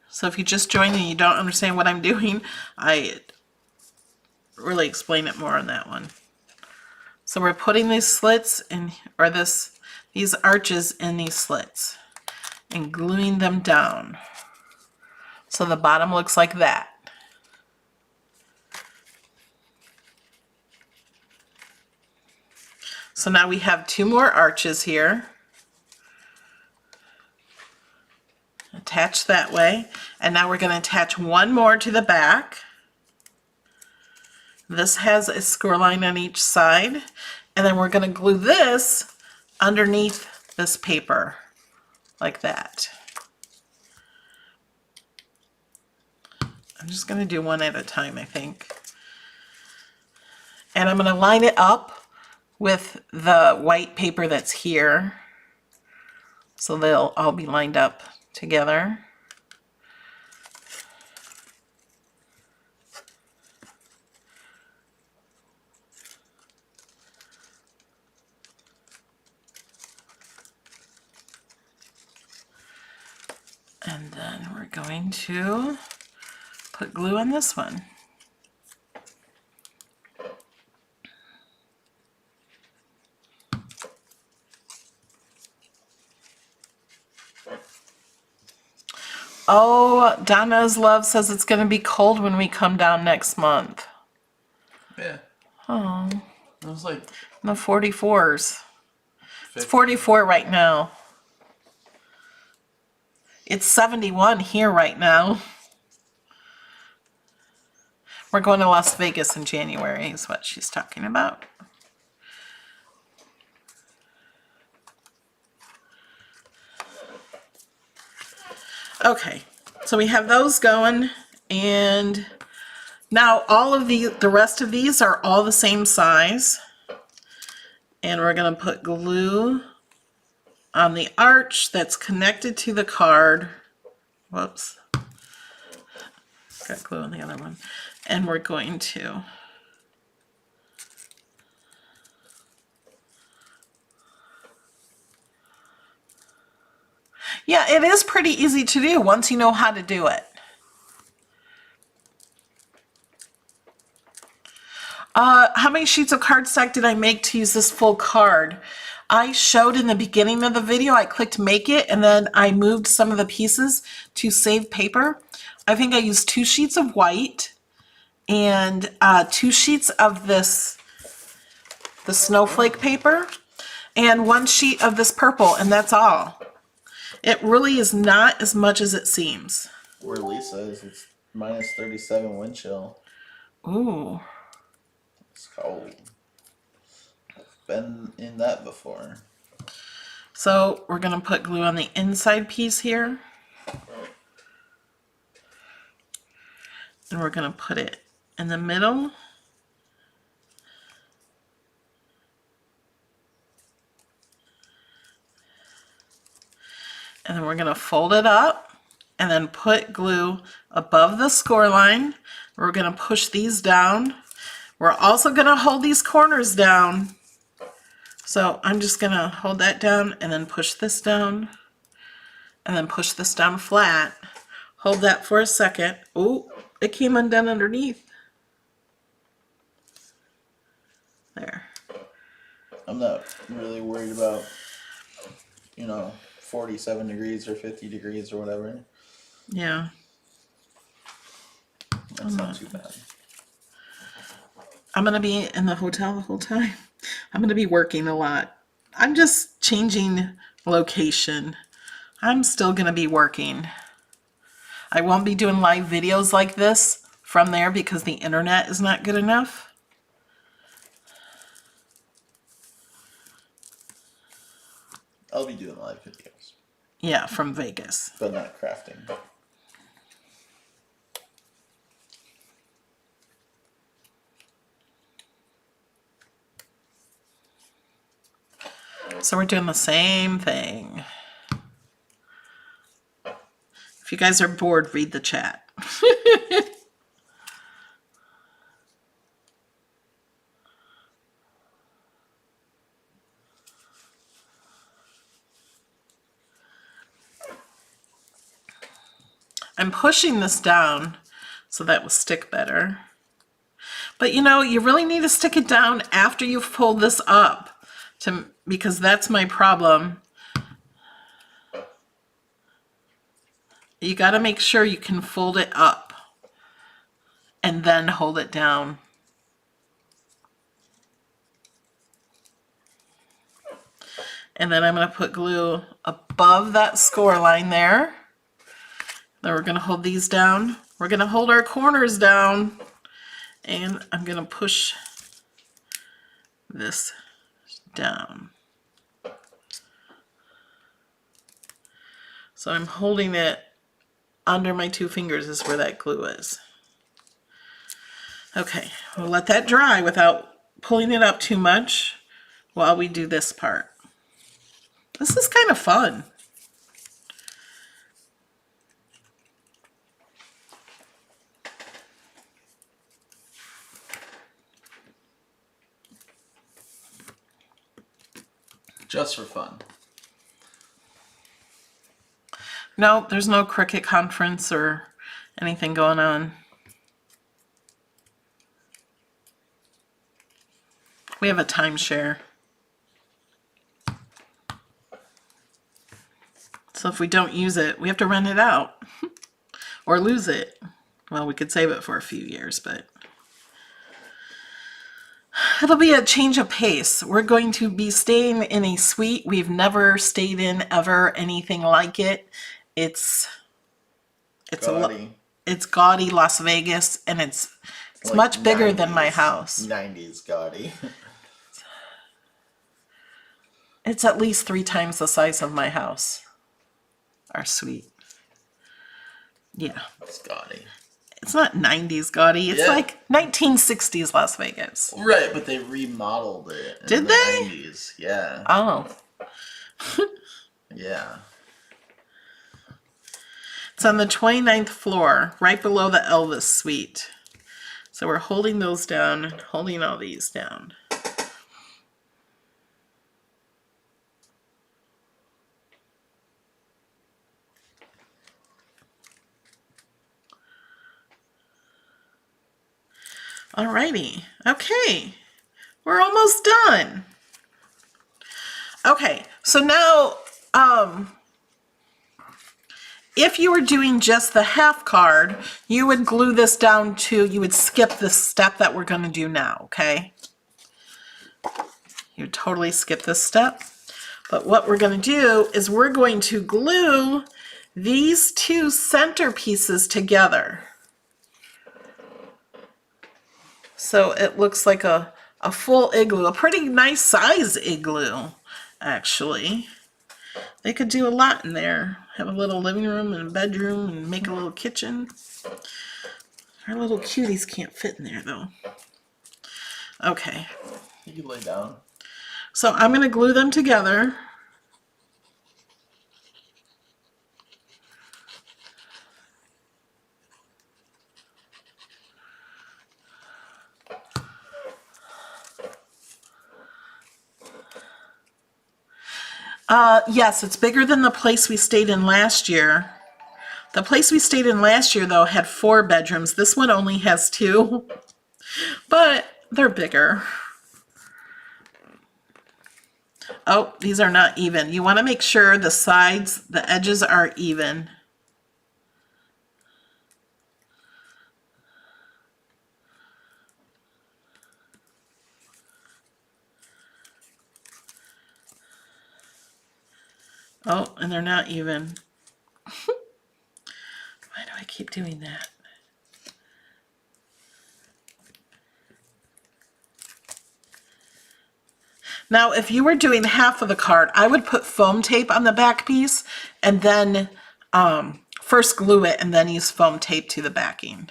Speaker 1: So if you just joined and you don't understand what I'm doing, I really explain it more on that one. So we're putting these slits in, or these arches in these slits and gluing them down. So the bottom looks like that. So now we have two more arches here. Attach that way. And now we're going to attach one more to the back. This has a score line on each side. And then we're going to glue this underneath this paper like that. I'm just going to do one at a time, I think. And I'm going to line it up with the white paper that's here. So they'll all be lined up together. And then we're going to put glue on this one. Oh, Donna's Love says it's going to be cold when we come down next month.
Speaker 2: Yeah.
Speaker 1: Oh.
Speaker 2: It was like
Speaker 1: In the 44s.
Speaker 2: 50.
Speaker 1: It's 44 right now. It's 71 here right now. We're going to Las Vegas in January is what she's talking about. Okay, so we have those going, and now all of the rest of these are all the same size. And we're going to put glue on the arch that's connected to the card. Whoops. Got glue on the other one. And we're going to yeah, it is pretty easy to do once you know how to do it. How many sheets of cardstock did I make to use this full card? I showed in the beginning of the video, I clicked make it, and then I moved some of the pieces to save paper. I think I used 2 sheets of white and 2 sheets of the snowflake paper and 1 sheet of this purple, and that's all. It really is not as much as it seems.
Speaker 2: Where Lisa is, it's minus 37 wind chill.
Speaker 1: Ooh.
Speaker 2: It's cold. I've been in that before.
Speaker 1: So we're going to put glue on the inside piece here. And we're going to put it in the middle. And then we're going to fold it up and then put glue above the score line. We're going to push these down. We're also going to hold these corners down. So I'm just going to hold that down and then push this down and then push this down flat. Hold that for a second. Oh, it came undone underneath. There.
Speaker 2: I'm not really worried about, 47 degrees or 50 degrees or whatever.
Speaker 1: Yeah.
Speaker 2: That's not too bad.
Speaker 1: I'm going to be in the hotel the whole time. I'm going to be working a lot. I'm just changing location. I'm still going to be working. I won't be doing live videos like this from there because the internet is not good enough.
Speaker 2: I'll be doing live videos.
Speaker 1: Yeah, from Vegas.
Speaker 2: But not crafting.
Speaker 1: So we're doing the same thing. If you guys are bored, read the chat. I'm pushing this down so that will stick better. But you really need to stick it down after you've pulled this up because that's my problem. You got to make sure you can fold it up and then hold it down. And then I'm going to put glue above that score line there. Then we're going to hold these down. We're going to hold our corners down. And I'm going to push this down. So I'm holding it under my 2 fingers is where that glue is. Okay, we'll let that dry without pulling it up too much while we do this part. This is kind of fun.
Speaker 2: Just for fun.
Speaker 1: No, there's no Cricut conference or anything going on. We have a timeshare. So if we don't use it, we have to rent it out or lose it. Well, we could save it for a few years, but it'll be a change of pace. We're going to be staying in a suite we've never stayed in ever, anything like it. It's
Speaker 2: Gaudy.
Speaker 1: It's gaudy Las Vegas, and it's
Speaker 2: Like
Speaker 1: much bigger than my
Speaker 2: 90s
Speaker 1: house.
Speaker 2: 90s gaudy.
Speaker 1: It's at least 3 times the size of my house. Our suite. Yeah.
Speaker 2: It's gaudy.
Speaker 1: It's not 90s gaudy. It's like 1960s Las Vegas.
Speaker 2: Right, but they remodeled it.
Speaker 1: Did
Speaker 2: in the
Speaker 1: they?
Speaker 2: 90s. Yeah.
Speaker 1: Oh.
Speaker 2: Yeah.
Speaker 1: It's on the 29th floor, right below the Elvis suite. So we're holding those down and holding all these down. Alrighty. Okay. We're almost done. Okay, so now if you were doing just the half card, you would glue this down to, you would skip this step that we're going to do now, okay? You would totally skip this step. But what we're going to do is we're going to glue these 2 center pieces together. So it looks like a full igloo, a pretty nice size igloo, actually. They could do a lot in there. Have a little living room and a bedroom and make a little kitchen. Our little cuties can't fit in there though. Okay.
Speaker 2: You can lay down.
Speaker 1: So I'm going to glue them together. Yes, it's bigger than the place we stayed in last year. The place we stayed in last year, though, had 4 bedrooms. This one only has 2, but they're bigger. Oh, these are not even. You want to make sure the sides, the edges are even. Oh, and they're not even. Why do I keep doing that? Now, if you were doing half of the card, I would put foam tape on the back piece and then first glue it and then use foam tape to the backing.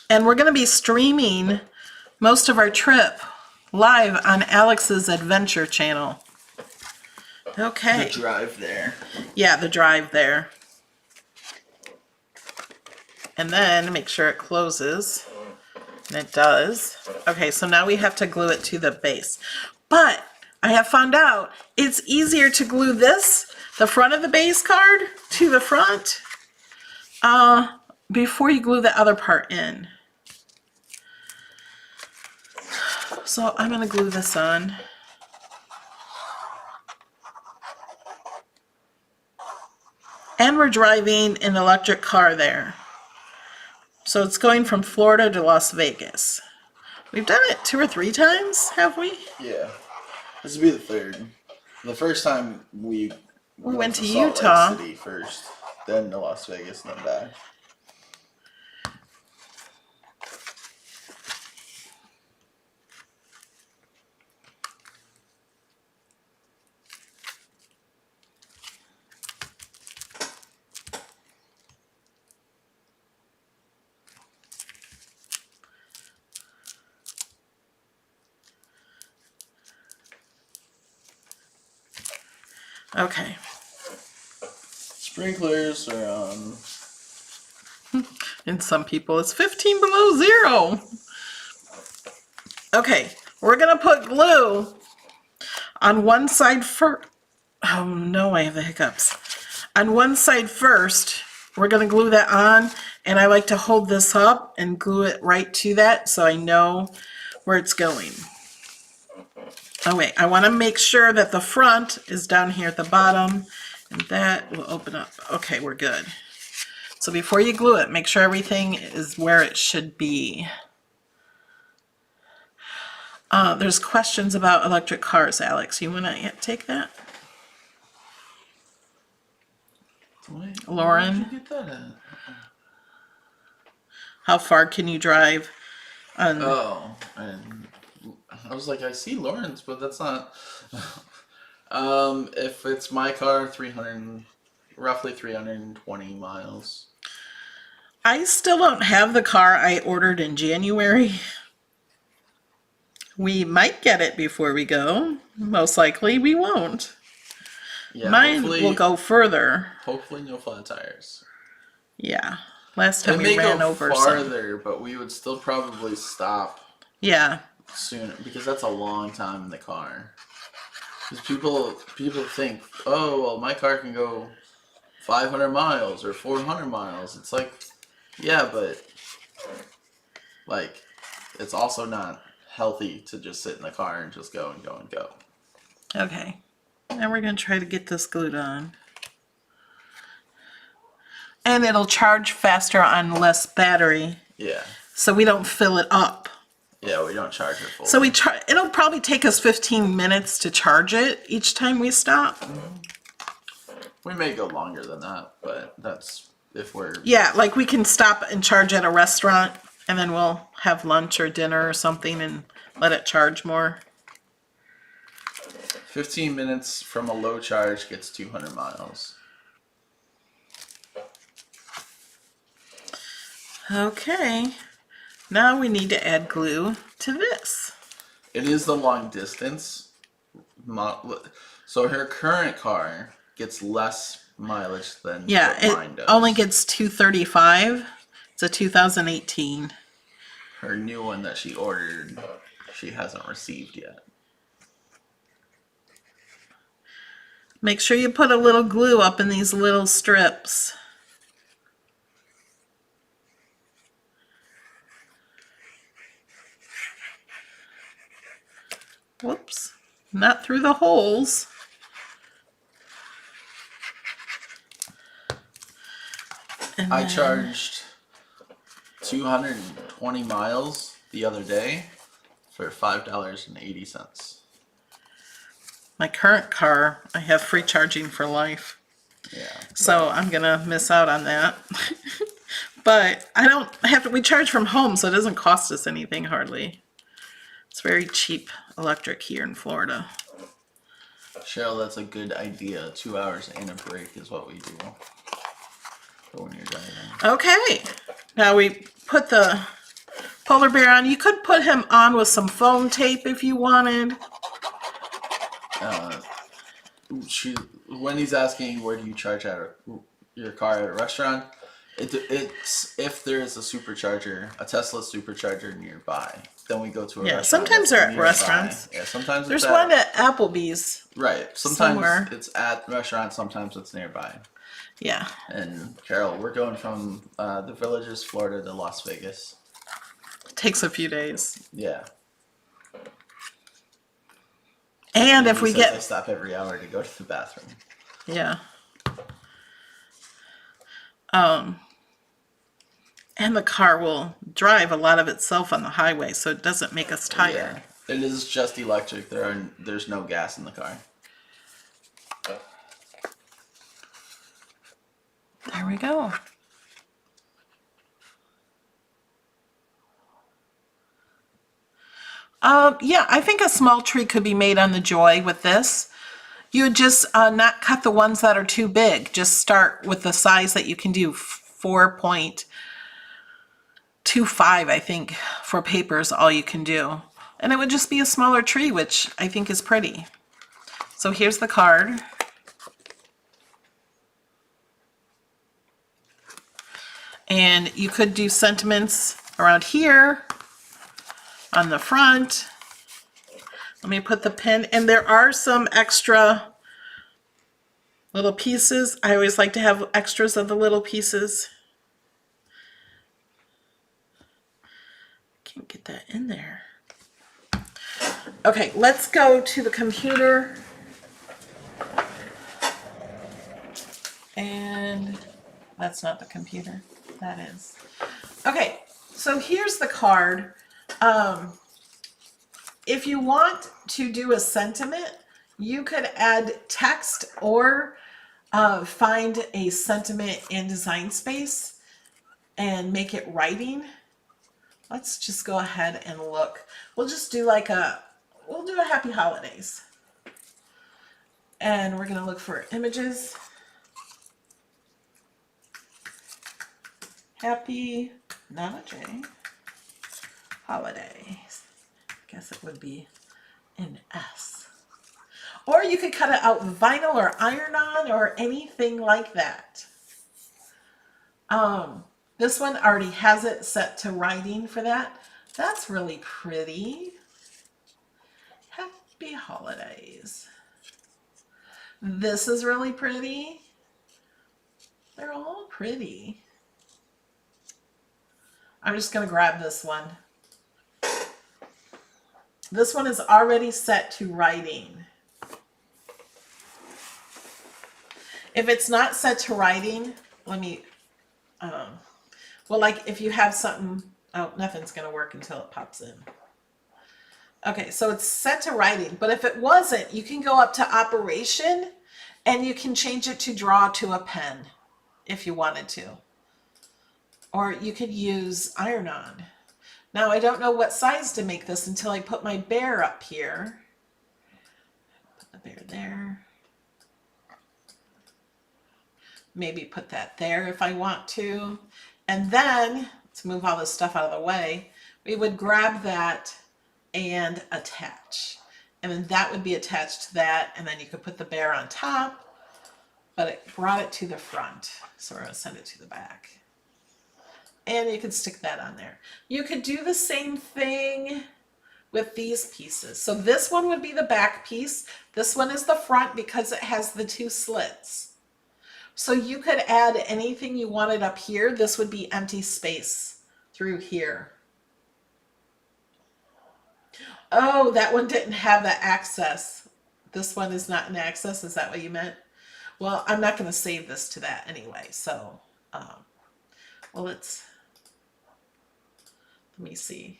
Speaker 1: And we're going to be streaming most of our trip live on Alex's Adventure channel. Okay.
Speaker 2: The drive there.
Speaker 1: Yeah, the drive there. And then make sure it closes. And it does. Okay, so now we have to glue it to the base. But I have found out it's easier to glue this, the front of the base card, to the front before you glue the other part in. So I'm going to glue this on. And we're driving an electric car there. So it's going from Florida to Las Vegas. We've done it 2 or 3 times, have we?
Speaker 2: Yeah. This will be the 3rd. The first time we
Speaker 1: went to
Speaker 2: Salt Lake
Speaker 1: Utah.
Speaker 2: City first, then to Las Vegas, and then back.
Speaker 1: Okay.
Speaker 2: Sprinklers are on.
Speaker 1: And some people it's 15 below zero. Okay, we're gonna put glue on one side first. Oh no, I have the hiccups. On one side first, we're gonna glue that on, and I like to hold this up and glue it right to that so I know where it's going. Oh wait, I wanna make sure that the front is down here at the bottom, and that will open up. Okay, we're good. So before you glue it, make sure everything is where it should be. There's questions about electric cars, Alex. You want to take that?
Speaker 2: Wait,
Speaker 1: Lauren?
Speaker 2: where'd you get that at?
Speaker 1: How far can you drive?
Speaker 2: Oh, and I was like, I see Lauren's, but that's not. If it's my car, roughly 320 miles.
Speaker 1: I still don't have the car I ordered in January. We might get it before we go. Most likely we won't.
Speaker 2: Yeah,
Speaker 1: Mine will go further.
Speaker 2: Hopefully no flat tires.
Speaker 1: Yeah. Last time
Speaker 2: It
Speaker 1: we
Speaker 2: may
Speaker 1: ran
Speaker 2: go
Speaker 1: over
Speaker 2: farther, but we would still probably stop
Speaker 1: Yeah.
Speaker 2: soon because that's a long time in the car. Because people think, oh well, my car can go 500 miles or 400 miles. It's like, yeah, but like, it's also not healthy to just sit in the car and just go and go and go.
Speaker 1: Okay. Now we're going to try to get this glued on. And it'll charge faster on less battery.
Speaker 2: Yeah.
Speaker 1: So we don't fill it up.
Speaker 2: Yeah, we don't charge it full.
Speaker 1: So it'll probably take us 15 minutes to charge it each time we stop.
Speaker 2: We may go longer than that, but that's if we're...
Speaker 1: Yeah, like we can stop and charge at a restaurant, and then we'll have lunch or dinner or something and let it charge more.
Speaker 2: 15 minutes from a low charge gets 200 miles.
Speaker 1: Okay, now we need to add glue to this.
Speaker 2: It is the long distance. So her current car gets less mileage than
Speaker 1: Yeah,
Speaker 2: what mine
Speaker 1: it
Speaker 2: does.
Speaker 1: only gets 235. It's a 2018.
Speaker 2: Her new one that she ordered, she hasn't received yet.
Speaker 1: Make sure you put a little glue up in these little strips. Whoops, not through the holes. And
Speaker 2: I
Speaker 1: then-
Speaker 2: charged 220 miles the other day for $5.80.
Speaker 1: My current car, I have free charging for life.
Speaker 2: Yeah.
Speaker 1: So I'm gonna miss out on that. But I don't have to, we charge from home, so it doesn't cost us anything hardly. It's very cheap electric here in Florida.
Speaker 2: Cheryl, that's a good idea. 2 hours and a break is what we do for when you're driving.
Speaker 1: Okay, now we put the polar bear on. You could put him on with some foam tape if you wanted.
Speaker 2: Wendy's asking, where do you charge at your car at a restaurant? It's if there is a supercharger, a Tesla supercharger nearby, then we go to a restaurant.
Speaker 1: Sometimes they're at
Speaker 2: nearby.
Speaker 1: restaurants.
Speaker 2: Yeah, sometimes
Speaker 1: There's
Speaker 2: it's
Speaker 1: one at Applebee's.
Speaker 2: right. Sometimes
Speaker 1: somewhere.
Speaker 2: it's at restaurants, sometimes it's nearby.
Speaker 1: Yeah.
Speaker 2: And Carol, we're going from the Villages, Florida to Las Vegas.
Speaker 1: Takes a few days.
Speaker 2: Yeah.
Speaker 1: And if we
Speaker 2: He says I
Speaker 1: get,
Speaker 2: stop every hour to go to the bathroom.
Speaker 1: yeah. And the car will drive a lot of itself on the highway, so it doesn't make us tired.
Speaker 2: Yeah. It is just electric. There's no gas in the car.
Speaker 1: There we go. Yeah, I think a small tree could be made on the Joy with this. You would just not cut the ones that are too big. Just start with the size that you can do, 4.25, I think, for paper is all you can do. And it would just be a smaller tree, which I think is pretty. So here's the card. And you could do sentiments around here on the front. Let me put the pin, and there are some extra little pieces. I always like to have extras of the little pieces. Can't get that in there. Okay, let's go to the computer. And that's not the computer. That is. Okay, so here's the card. If you want to do a sentiment, you could add text or find a sentiment in Design Space and make it writing. Let's just go ahead and look. We'll just do like we'll do a Happy Holidays. And we're going to look for images. Happy, not a J, holidays. I guess it would be an S. Or you could cut it out vinyl or iron-on or anything like that. This one already has it set to writing for that. That's really pretty. Happy holidays. This is really pretty. They're all pretty. I'm just going to grab this one. This one is already set to writing. If it's not set to writing, let me, well, like if you have something, oh, nothing's going to work until it pops in. Okay, so it's set to writing, but if it wasn't, you can go up to operation and you can change it to draw to a pen if you wanted to. Or you could use iron-on. Now, I don't know what size to make this until I put my bear up here. Put the bear there. Maybe put that there if I want to. And then, let's move all this stuff out of the way, we would grab that and attach. And then that would be attached to that, and then you could put the bear on top, but it brought it to the front. So we're going to send it to the back. And you could stick that on there. You could do the same thing with these pieces. So this one would be the back piece. This one is the front because it has the two slits. So you could add anything you wanted up here. This would be empty space through here. Oh, that one didn't have the access. This one is not in access. Is that what you meant? Well, I'm not going to save this to that anyway. So, well, let me see.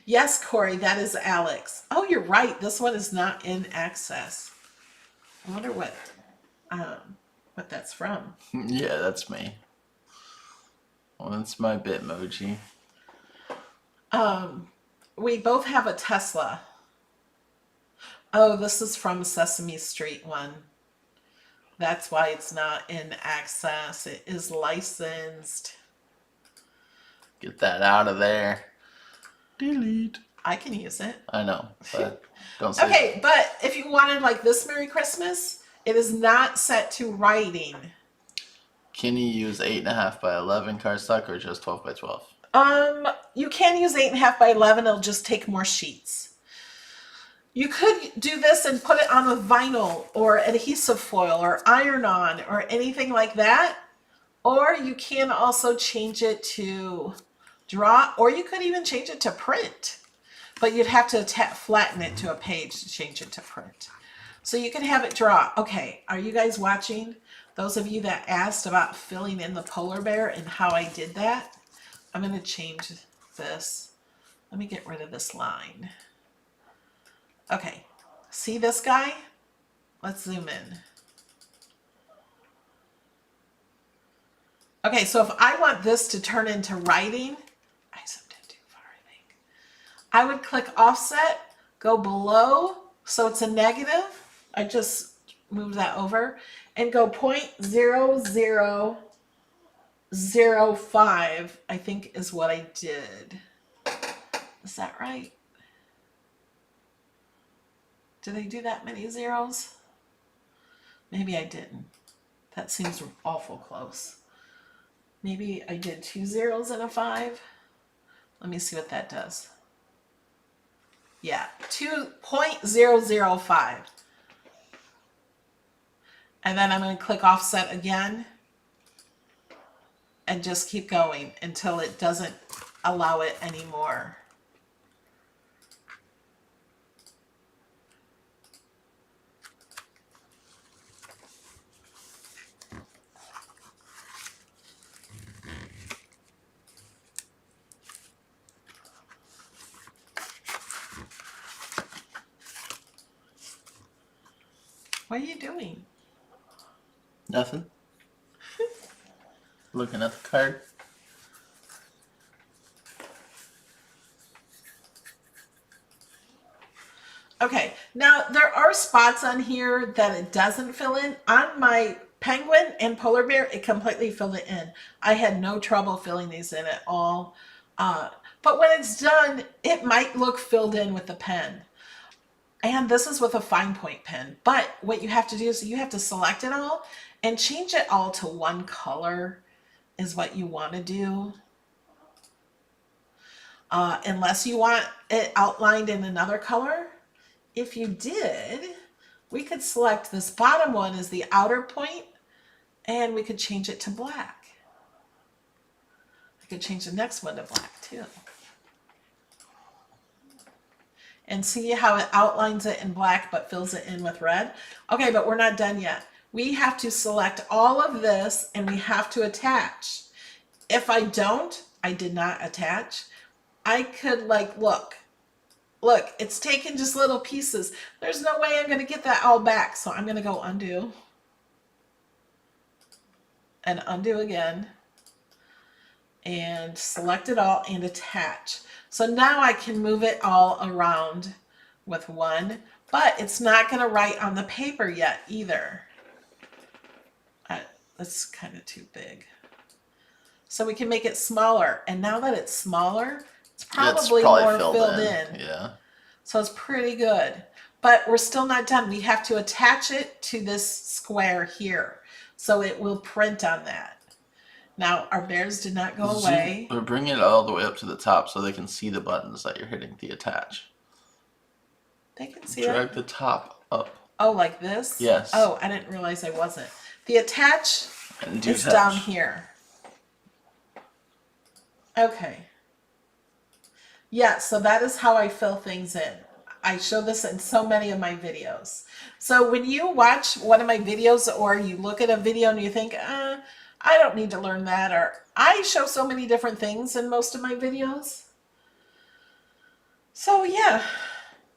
Speaker 1: Yes, Corey, that is Alex. Oh, you're right. This one is not in access. I wonder what that's from.
Speaker 2: Yeah, that's me. Well, that's my Bitmoji.
Speaker 1: We both have a Tesla. Oh, this is from Sesame Street one. That's why it's not in access. It is licensed.
Speaker 2: Get that out of there. Delete.
Speaker 1: I can use it.
Speaker 2: I know, but don't say
Speaker 1: Okay, but if you wanted like this Merry Christmas, it is not set to writing.
Speaker 2: Can you use 8.5 by 11 cardstock or just 12 by 12?
Speaker 1: You can use 8.5 by 11. It'll just take more sheets. You could do this and put it on with vinyl or adhesive foil or iron-on or anything like that. Or you can also change it to draw, or you could even change it to print. But you'd have to flatten it to a page to change it to print. So you can have it draw. Okay, are you guys watching? Those of you that asked about filling in the polar bear and how I did that, I'm going to change this. Let me get rid of this line. Okay, see this guy? Let's zoom in. Okay, so if I want this to turn into writing, I zoomed in too far, I think. I would click offset, go below, so it's a negative. I just moved that over, and go 0.0005, I think is what I did. Is that right? Did I do that many zeros? Maybe I didn't. That seems awful close. Maybe I did 2 zeros and a 5. Let me see what that does. Yeah, 2.005. And then I'm going to click offset again and just keep going until it doesn't allow it anymore. What are you doing?
Speaker 2: Nothing. Looking at the card.
Speaker 1: Okay, now there are spots on here that it doesn't fill in. On my penguin and polar bear, it completely filled it in. I had no trouble filling these in at all. But when it's done, it might look filled in with the pen. And this is with a fine point pen. But what you have to do is you have to select it all and change it all to one color is what you want to do. Unless you want it outlined in another color. If you did, we could select this bottom one as the outer point and we could change it to black. I could change the next one to black too. And see how it outlines it in black but fills it in with red? Okay, but we're not done yet. We have to select all of this and we have to attach. If I don't, I did not attach. I could like, look, it's taking just little pieces. There's no way I'm going to get that all back. So I'm going to go undo and undo again and select it all and attach. So now I can move it all around with one, but it's not going to write on the paper yet either. That's kind of too big. So we can make it smaller. And now that it's smaller, it's probably more filled in.
Speaker 2: Yeah.
Speaker 1: So it's pretty good. But we're still not done. We have to attach it to this square here. So it will print on that. Now, our bears did not go away.
Speaker 2: Or bring it all the way up to the top so they can see the buttons that you're hitting the attach.
Speaker 1: They can see
Speaker 2: Drag the top up.
Speaker 1: Oh, like this?
Speaker 2: Yes.
Speaker 1: Oh, I didn't realize I wasn't. The attach is down here. Okay. Yeah, so that is how I fill things in. I show this in so many of my videos. So when you watch one of my videos or you look at a video and you think, I don't need to learn that, or I show so many different things in most of my videos. So yeah,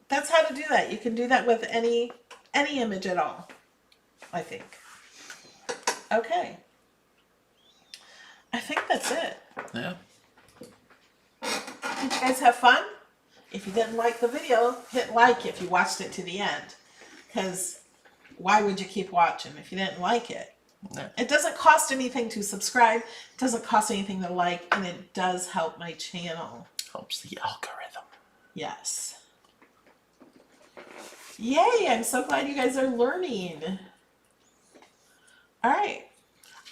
Speaker 1: that's how to do that. You can do that with any image at all, I think. Okay. I think that's it.
Speaker 2: Yeah.
Speaker 1: Did you guys have fun? If you didn't like the video, hit like if you watched it to the end. Because why would you keep watching if you didn't like it?
Speaker 2: Yeah.
Speaker 1: It doesn't cost anything to subscribe. It doesn't cost anything to like. And it does help my channel.
Speaker 2: Helps the algorithm.
Speaker 1: Yes. Yay, I'm so glad you guys are learning. All right.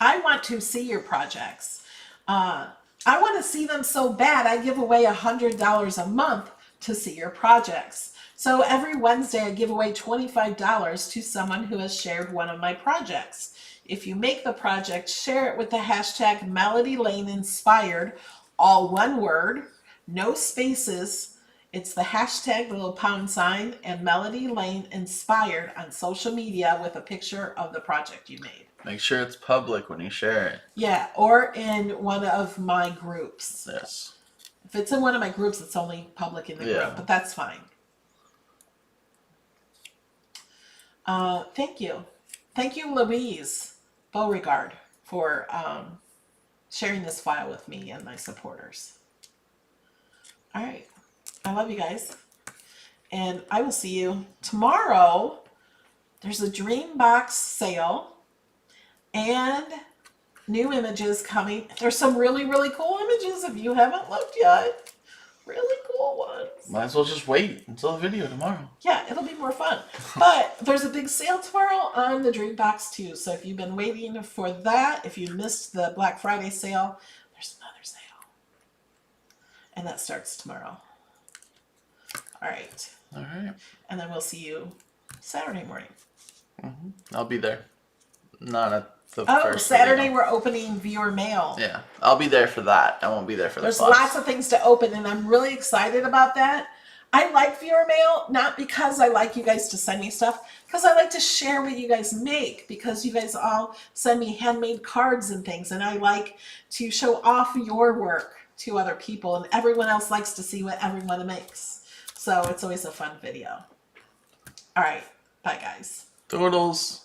Speaker 1: I want to see your projects. I want to see them so bad, I give away $100 a month to see your projects. So every Wednesday, I give away $25 to someone who has shared one of my projects. If you make the project, share it with the hashtag Melody Lane Inspired, all one word, no spaces. It's the hashtag, the little pound sign, and Melody Lane Inspired on social media with a picture of the project you made.
Speaker 2: Make sure it's public when you share it.
Speaker 1: Yeah, or in one of my groups.
Speaker 2: Yes.
Speaker 1: If it's in one of my groups, it's only public in the group, but that's fine. Thank you. Thank you, Louise Beauregard, for sharing this file with me and my supporters. All right. I love you guys. And I will see you tomorrow. There's a DREAMBOX sale and new images coming. There's some really, really cool images if you haven't looked yet. really cool ones.
Speaker 2: Might as well just wait until the video tomorrow.
Speaker 1: Yeah, it'll be more fun. But there's a big sale tomorrow on the DreamBox too. So if you've been waiting for that, if you missed the Black Friday sale, there's another sale. And that starts tomorrow. All right.
Speaker 2: All right.
Speaker 1: And then we'll see you Saturday morning.
Speaker 2: I'll be there. Not at the
Speaker 1: Oh,
Speaker 2: first
Speaker 1: Saturday
Speaker 2: video.
Speaker 1: we're opening viewer mail.
Speaker 2: Yeah, I'll be there for that. I won't be there for the
Speaker 1: There's
Speaker 2: class.
Speaker 1: lots of things to open, and I'm really excited about that. I like viewer mail, not because I like you guys to send me stuff, because I like to share what you guys make, because you guys all send me handmade cards and things, and I like to show off your work to other people, and everyone else likes to see what everyone makes. So it's always a fun video. All right. Bye, guys.
Speaker 2: Toodles.